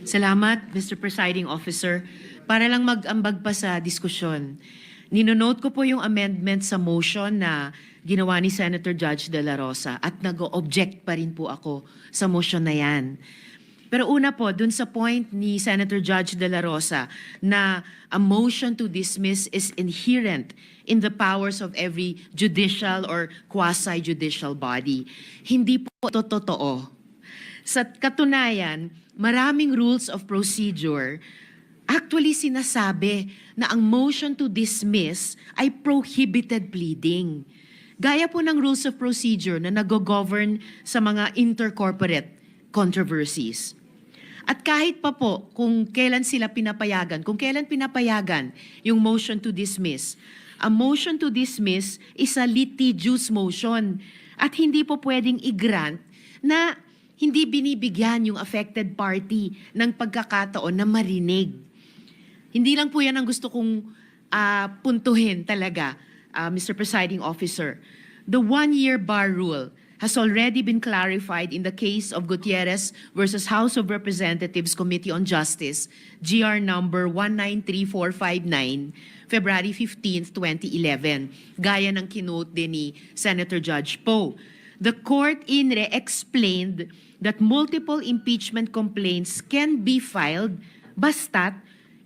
Salamat, Mr. Presiding Officer. Para lang mag-ambag pa sa diskusyon, ninonote ko po yung amendment sa motion na ginawa ni Senator Judge De La Rosa at nag-object pa rin po ako sa motion na yan. Pero una po, dun sa point ni Senator Judge De La Rosa na a motion to dismiss is inherent in the powers of every judicial or quasi-judicial body. Hindi po ito totoo. Sa katunayan, maraming rules of procedure actually sinasabi na ang motion to dismiss ay prohibited pleading. Gaya po ng rules of procedure na nag-govern sa mga intercorporate controversies. At kahit pa po kung kailan sila pinapayagan, kung kailan pinapayagan yung motion to dismiss, a motion to dismiss is a litigious motion at hindi po pwedeng i-grant na hindi binibigyan yung affected party ng pagkakataon na marinig. Hindi lang po yan ang gusto kong puntuhin talaga, Mr. Presiding Officer. The one-year bar rule has already been clarified in the case of Gutierrez versus House of Representatives Committee on Justice, GR number 193459, February 15, 2011, gaya ng kinote din ni Senator Judge Poe. The court explained that multiple impeachment complaints can be filed basta't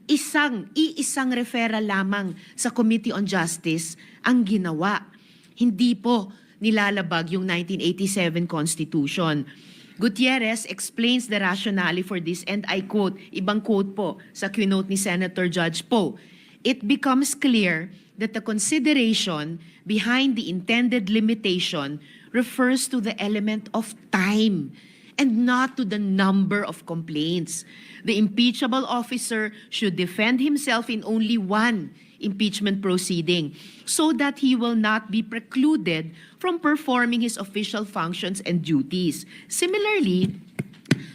iisang referral lamang sa Committee on Justice ang ginawa. Hindi po nilalabag yung 1987 Constitution. Gutierrez explains the rationale for this, and I quote, ibang quote po sa quote ni Senator Judge Poe, "It becomes clear that the consideration behind the intended limitation refers to the element of time and not to the number of complaints. The impeachable officer should defend himself in only one impeachment proceeding so that he will not be precluded from performing his official functions and duties. Similarly,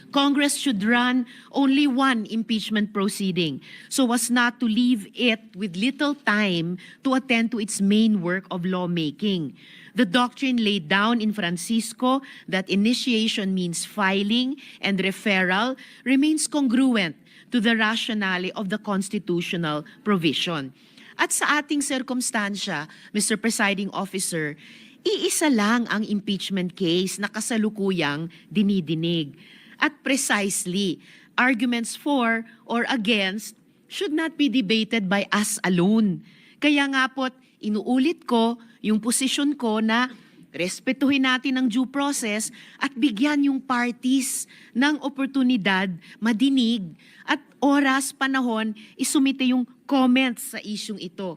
Congress should run only one impeachment proceeding so as not to leave it with little time to attend to its main work of lawmaking. The doctrine laid down in Francisco that initiation means filing and referral remains congruent to the rationale of the constitutional provision. At sa ating sirkumstansya, Mr. Presiding Officer, iisa lang ang impeachment case na kasalukuyang dinidinig. At precisely, arguments for or against should not be debated by us alone. Kaya nga po't inuulit ko yung posisyon ko na respetuhin natin ang due process at bigyan yung parties ng oportunidad madinig at oras, panahon, isumite yung comments sa isyung ito.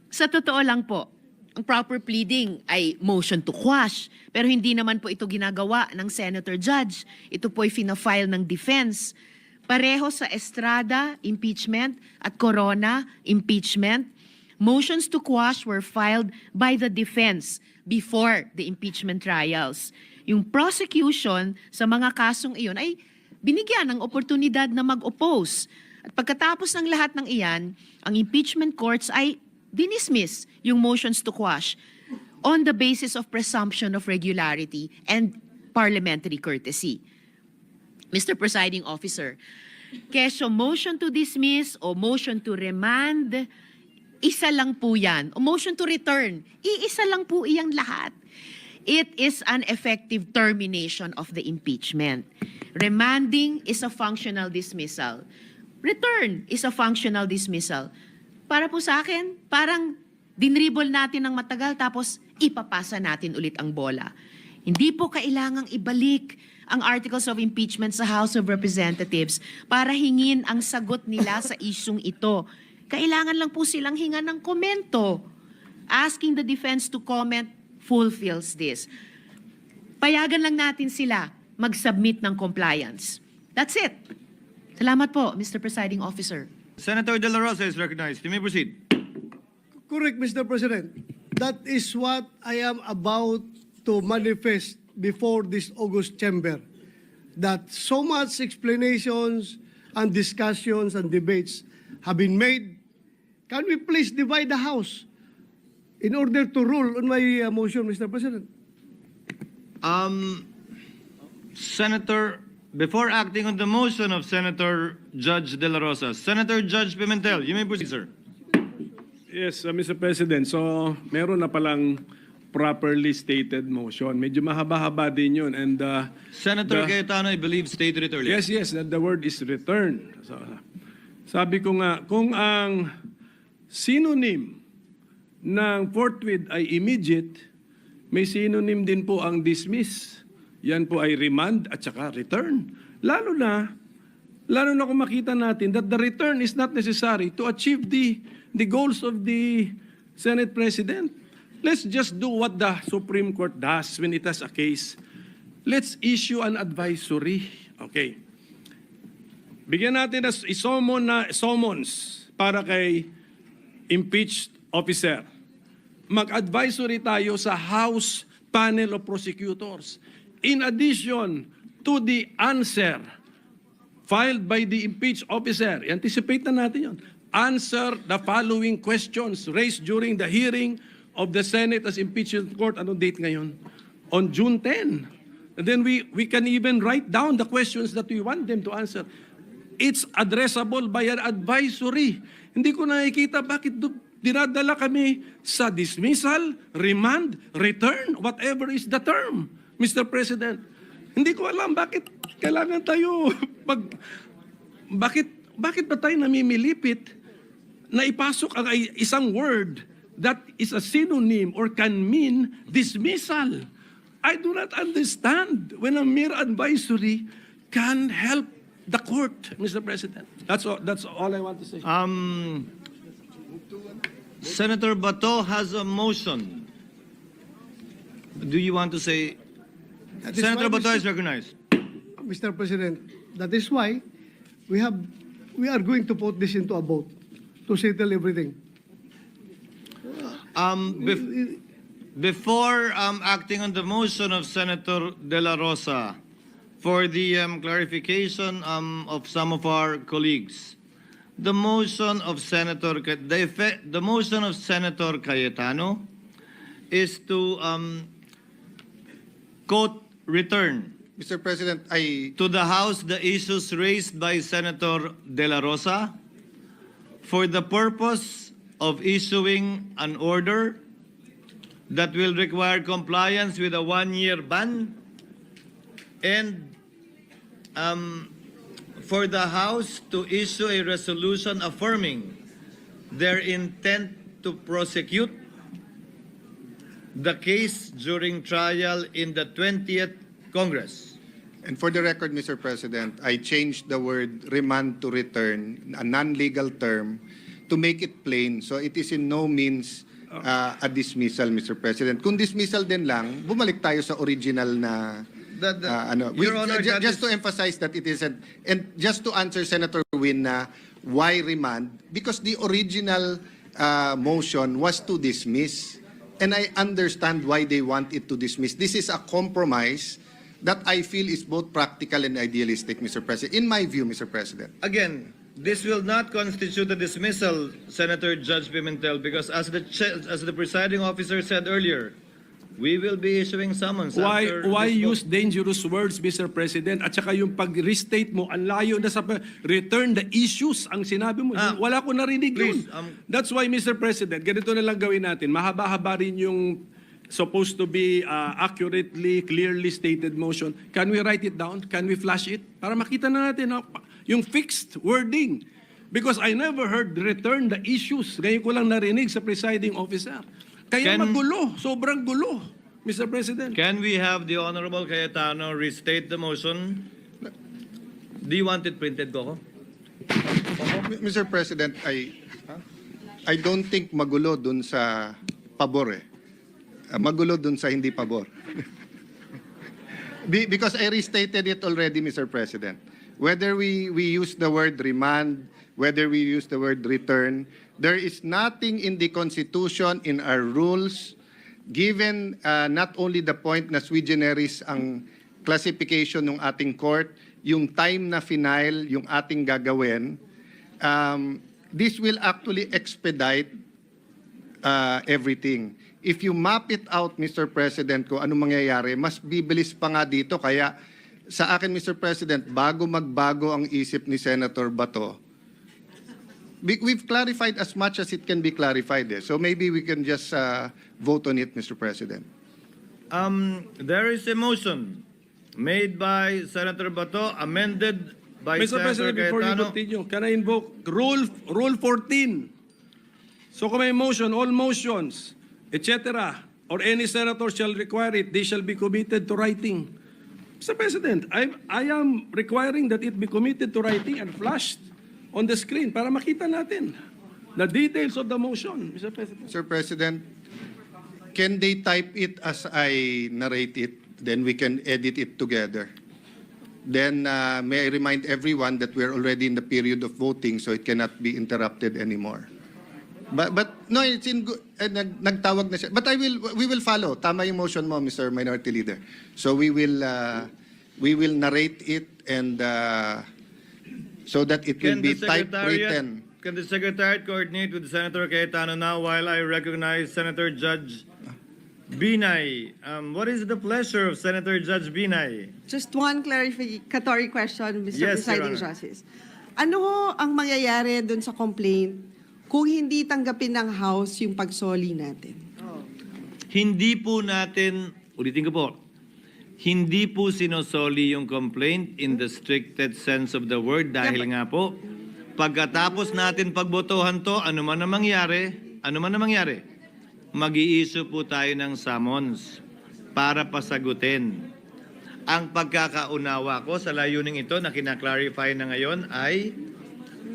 Sa totoo lang po, ang proper pleading ay motion to quash, pero hindi naman po ito ginagawa ng Senator Judge. Ito po ay fina-file ng defense. Pareho sa Estrada, impeachment, at Corona, impeachment, motions to quash were filed by the defense before the impeachment trials. yung prosecution sa mga kasong iyon ay binigyan ng oportunidad na mag-oppose. At pagkatapos ng lahat ng iyan, ang impeachment courts ay dinismiss yung motions to quash on the basis of presumption of regularity and parliamentary courtesy. Mr. Presiding Officer, kesyo motion to dismiss o motion to remand, isa lang po yan. O motion to return, iisa lang po iyang lahat. It is an effective termination of the impeachment. Remanding is a functional dismissal. Return is a functional dismissal. Para po sa akin, parang dinribble natin ng matagal tapos ipapasa natin ulit ang bola. Hindi po kailangang ibalik ang articles of impeachment sa House of Representatives para hingin ang sagot nila sa isyung ito. Kailangan lang po silang hingan ng komento. Asking the defense to comment fulfills this. Payagan lang natin sila mag-submit ng compliance. That's it. Salamat po, Mr. Presiding Officer. Senator De La Rosa is recognized. You may proceed. Correct, Mr. President. That is what I am about to manifest before this August chamber. That so much explanations and discussions and debates have been made. Can we please divide the House in order to rule on my motion, Mr. President? Senator, before acting on the motion of Senator Judge De La Rosa, Senator Judge Pimentel, you may proceed, sir. Yes, Mr. President. So, meron na palang properly stated motion. Medyo mahaba-haba din yun. And, Senator the- Cayetano, I believe, stated it earlier. yes, the word is return. So, sabi ko nga, kung ang synonym ng forthwith ay immediate, may synonym din po ang dismiss. Yan po ay remand at saka return. Lalo na kung makita natin that the return is not necessary to achieve the goals of the Senate President. Let's just do what the Supreme Court does when it has a case. Let's issue an advisory. Okay. Bigyan natin ng summons para kay impeached officer. Mag-advisory tayo sa House Panel of Prosecutors. In addition to the answer filed by the impeached officer, anticipate na natin yun. Answer the following questions raised during the hearing of the Senate as impeachment court. Anong date ngayon? On June 10. And then we can even write down the questions that we want them to answer. It's addressable by an advisory. Hindi ko nakikita bakit dinadala kami sa dismissal, remand, return, whatever is the term, Mr. President. Hindi ko alam bakit kailangan tayo bakit ba tayo namimilipit na ipasok ang isang word that is a synonym or can mean dismissal. I do not understand when a mere advisory can help the court, Mr. President. That's all I want to say. Senator Bato has a motion. Do you want to say? That is Senator why, Bato is recognized. Mr. President, that is why we are going to put this into a vote to settle everything. Before acting on the motion of Senator De La Rosa for the clarification of some of our colleagues, the motion of Senator Cayetano is to quote return Mr. President, to the House the issues raised by Senator De La Rosa for the purpose of issuing an order that will require compliance with a one-year ban and for the House to issue a resolution affirming their intent to prosecute the case during trial in the 20th Congress. and for the record, Mr. President, I changed the word remand to return, a non-legal term, to make it plain. So it is in no means a dismissal, Mr. President. Kung dismissal din lang, bumalik tayo sa original na Your Honor, that just is- to emphasize that it isn't, and just to answer Senator Win na why remand, because the original motion was to dismiss. And I understand why they want it to dismiss. This is a compromise that I feel is both practical and idealistic, Mr. President. In my view, Mr. President. Again, this will not constitute a dismissal, Senator Judge Pimentel, because as the presiding officer said earlier, we will be issuing summons. Why after this use vote. dangerous words, Mr. President? At saka yung pag-restate mo, ang layo na sa return the issues ang sinabi mo. Wala ko narinig please, yun. That's why, Mr. President, ganito na lang gawin natin. Mahaba-haba rin yung supposed to be accurately, clearly stated motion. Can we write it down? Can we flash it? Para makita na natin yung fixed wording. Because I never heard return the issues. Ngayon ko lang narinig sa presiding officer. Kaya magulo, sobrang gulo, Mr. President. Can we have the Honorable Cayetano restate the motion? Do you want it printed, Coco? Mr. President, I don't think magulo dun sa pabor eh. Magulo dun sa hindi pabor. Because I restated it already, Mr. President. Whether we use the word remand, whether we use the word return, there is nothing in the Constitution, in our rules, given not only the point na sui generis ang classification ng ating court, yung time na final, yung ating gagawin, this will actually expedite everything. If you map it out, Mr. President, kung anong mangyayari, mas bibilis pa nga dito. Kaya sa akin, Mr. President, bago magbago ang isip ni Senator Bato, we've clarified as much as it can be clarified. So maybe we can just vote on it, Mr. President. There is a motion made by Senator Bato, amended by Mr. Senator President, before you Cayetano. continue, can I invoke Rule 14? So kung may motion, all motions, etc., or any senator shall require it, they shall be committed to writing. Mr. President, I am requiring that it be committed to writing and flashed on the screen para makita natin the details of the motion, Mr. President. Mr. President, can they type it as I narrate it? Then we can edit it together. Then may I remind everyone that we're already in the period of voting, so it cannot be interrupted anymore. But no, it's in good. Nagtawag na siya. But we will follow. Tama yung motion mo, Mr. Minority Leader. So we will narrate it and so that it will be typewritten. Can the Secretariat coordinate with Senator Cayetano now while I recognize Senator Judge Binay? What is the pleasure of Senator Judge Binay? Just one clarificatory question, Mr. Yes, Your Presiding Honor. Justice. Ano ho ang mangyayari dun sa complaint kung hindi tanggapin ng House yung pagsoli natin? Hindi po natin, ulitin ko po, hindi po sinosoli yung complaint in the stricted sense of the word dahil nga po, pagkatapos natin pagbotohan to, ano man na mangyari, mag-i-issue po tayo ng summons para pasagutin. Ang pagkakaunawa ko sa layuning ito na kinaklarify na ngayon ay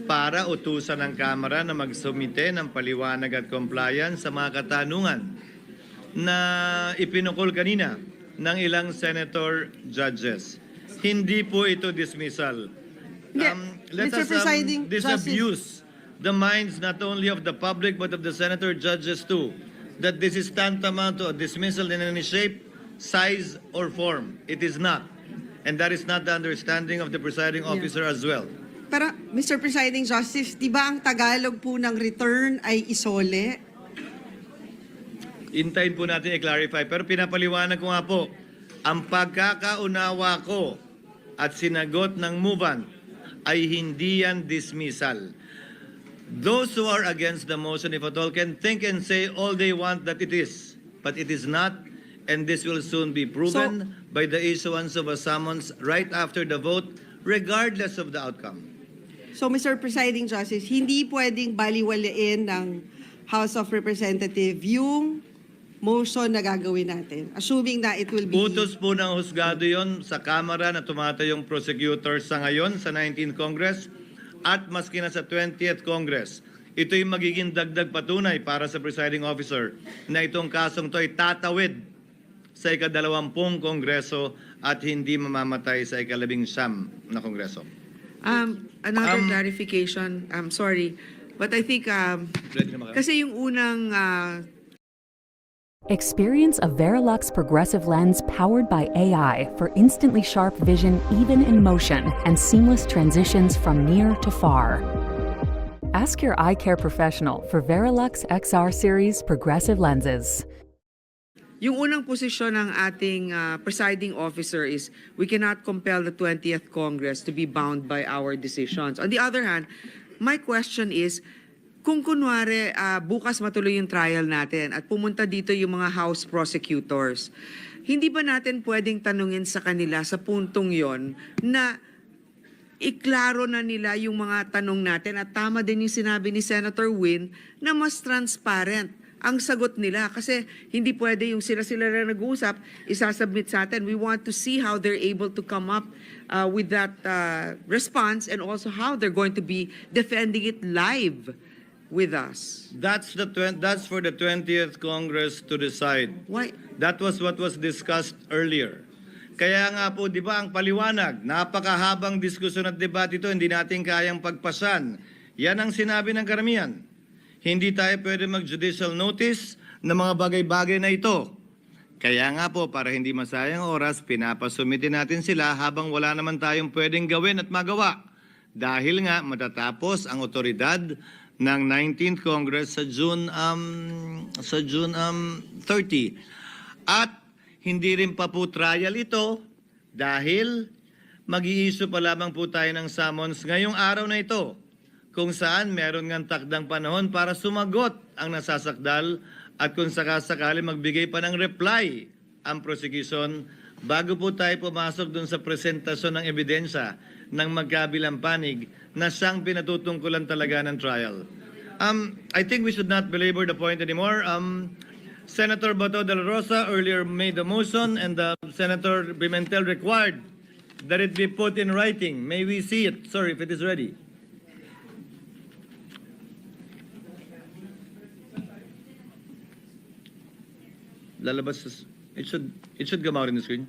para utusan ng Kamara na magsumite ng paliwanag at compliance sa mga katanungan na ipinukol kanina ng ilang senator judges. Hindi po ito dismissal. Let Mr. us Presiding disabuse the minds not only of the public but of the senator judges too, that this is tantamount to a dismissal in any shape, size, or form. It is not. And that is not the understanding of the presiding officer as well. Pero, Mr. Presiding Justice, di ba ang Tagalog po ng return ay isole? Hintayin po natin i-clarify. Pero pinapaliwanag ko nga po, ang pagkakaunawa ko at sinagot ng movant ay hindi yan dismissal. Those who are against the motion, if at all, can think and say all they want that it is. But it is not, and this will soon be proven by the issuance of a summons right after the vote, regardless of the outcome. So, Mr. Presiding Justice, hindi pwedeng baliwalain ng House of Representatives yung motion na gagawin natin, assuming na it will be... Utos po ng husgado yon sa Kamara na tumatayong prosecutor sa ngayon sa 19th Congress at maski na sa 20th Congress. Ito'y magiging dagdag patunay para sa presiding officer na itong kasong to ay tatawid sa ika-20 Kongreso at hindi mamamatay sa ika-19 na Kongreso. Another clarification, I'm sorry, but I think Ready na ba kayo? kasi yung unang Experience a Verilux progressive lens powered by AI for instantly sharp vision even in motion and seamless transitions from near to far. Ask your eye care professional for Verilux XR series progressive lenses. Yung unang posisyon ng ating presiding officer is we cannot compel the 20th Congress to be bound by our decisions. On the other hand, my question is, kung kunwari bukas matuloy yung trial natin at pumunta dito yung mga House prosecutors, hindi ba natin pwedeng tanungin sa kanila sa puntong yon na iklaro na nila yung mga tanong natin at tama din yung sinabi ni Senator Win na mas transparent ang sagot nila kasi hindi pwede yung sila-sila na nag-uusap, isasubmit sa atin. We want to see how they're able to come up with that response and also how they're going to be defending it live with us. That's for the 20th Congress to decide. Why? That was what was discussed earlier. Kaya nga po, di ba, ang paliwanag, napakahabang diskusyon at debate ito, hindi natin kayang pagpasan. Yan ang sinabi ng karamihan. Hindi tayo pwede mag-judicial notice ng mga bagay-bagay na ito. Kaya nga po, para hindi masayang oras, pinapasumitin natin sila habang wala naman tayong pwedeng gawin at magawa. Dahil nga matatapos ang otoridad ng 19th Congress sa June 30. At hindi rin pa po trial ito dahil mag-i-issue pa lamang po tayo ng summons ngayong araw na ito, kung saan meron ngang takdang panahon para sumagot ang nasasakdal at kung sakasakali magbigay pa ng reply ang prosecution bago po tayo pumasok dun sa presentasyon ng ebidensya ng magkabilang panig na siyang pinatutungkulan talaga ng trial. I think we should not belabor the point anymore. Senator Bato de la Rosa earlier made the motion and Senator Pimentel required that it be put in writing. May we see it? Sorry, if it is ready. Lalabas, it should come out in the screen.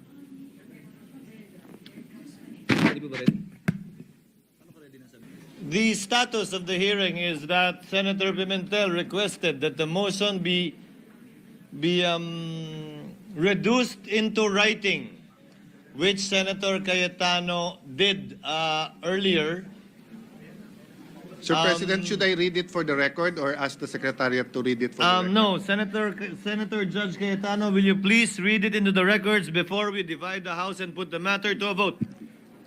The status of the hearing is that Senator Pimentel requested that the motion be reduced into writing, which Senator Cayetano did earlier. Sir President, should I read it for the record or ask the Secretariat to read it for the record? No, Senator Judge Cayetano, will you please read it into the records before we divide the House and put the matter to a vote?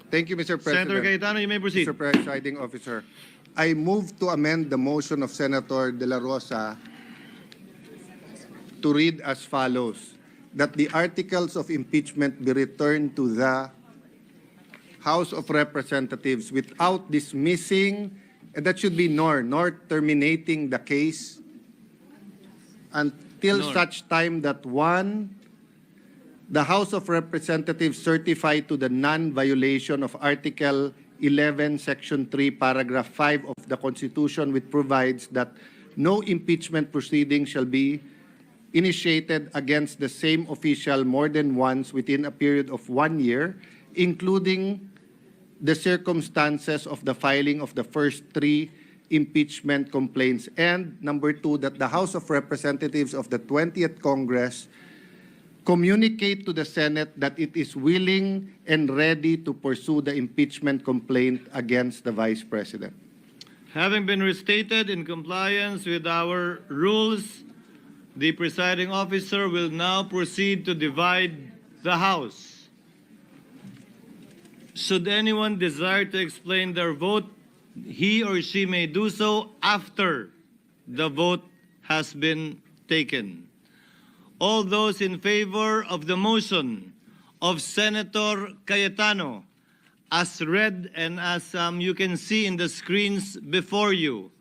Thank you, Mr. President. Senator Cayetano, you may proceed. Mr. Presiding Officer, I move to amend the motion of Senator De La Rosa to read as follows, that the articles of impeachment be returned to the House of Representatives without dismissing, and that should be nor terminating the case until such time that one, the House of Representatives certify to the non-violation of Article 11, Section 3, Paragraph 5 of the Constitution, which provides that no impeachment proceeding shall be initiated against the same official more than once within a period of 1 year, including the circumstances of the filing of the first 3 impeachment complaints. And number 2, that the House of Representatives of the 20th Congress communicate to the Senate that it is willing and ready to pursue the impeachment complaint against the Vice President. Having been restated in compliance with our rules, the presiding officer will now proceed to divide the House. Should anyone desire to explain their vote, he or she may do so after the vote has been taken. All those in favor of the motion of Senator Cayetano, as read and as you can see in the screens before you,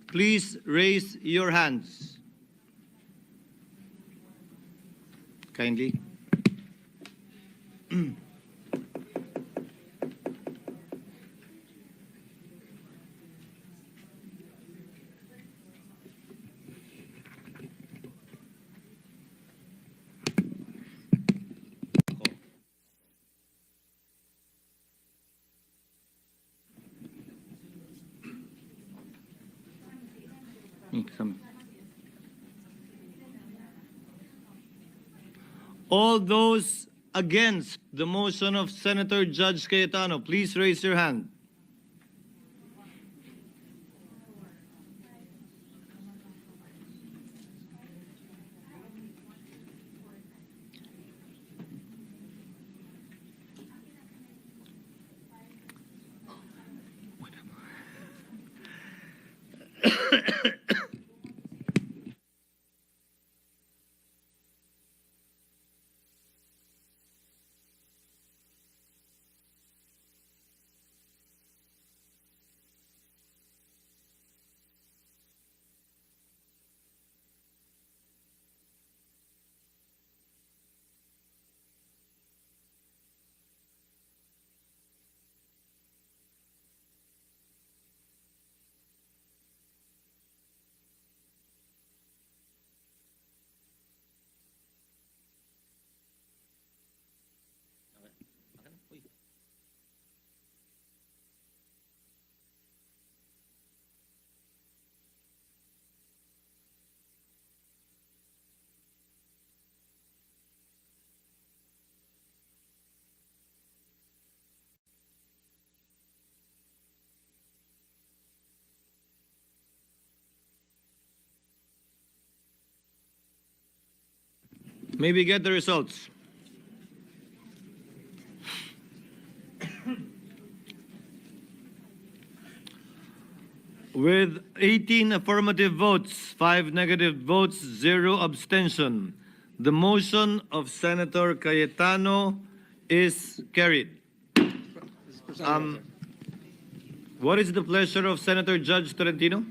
please raise your hands. Kindly. All those against the motion of Senator Judge Cayetano, please raise your hand. May we get the results? With 18 affirmative votes, 5 negative votes, 0 abstention, the motion of Senator Cayetano is carried. What is the pleasure of Senator Judge Tolentino?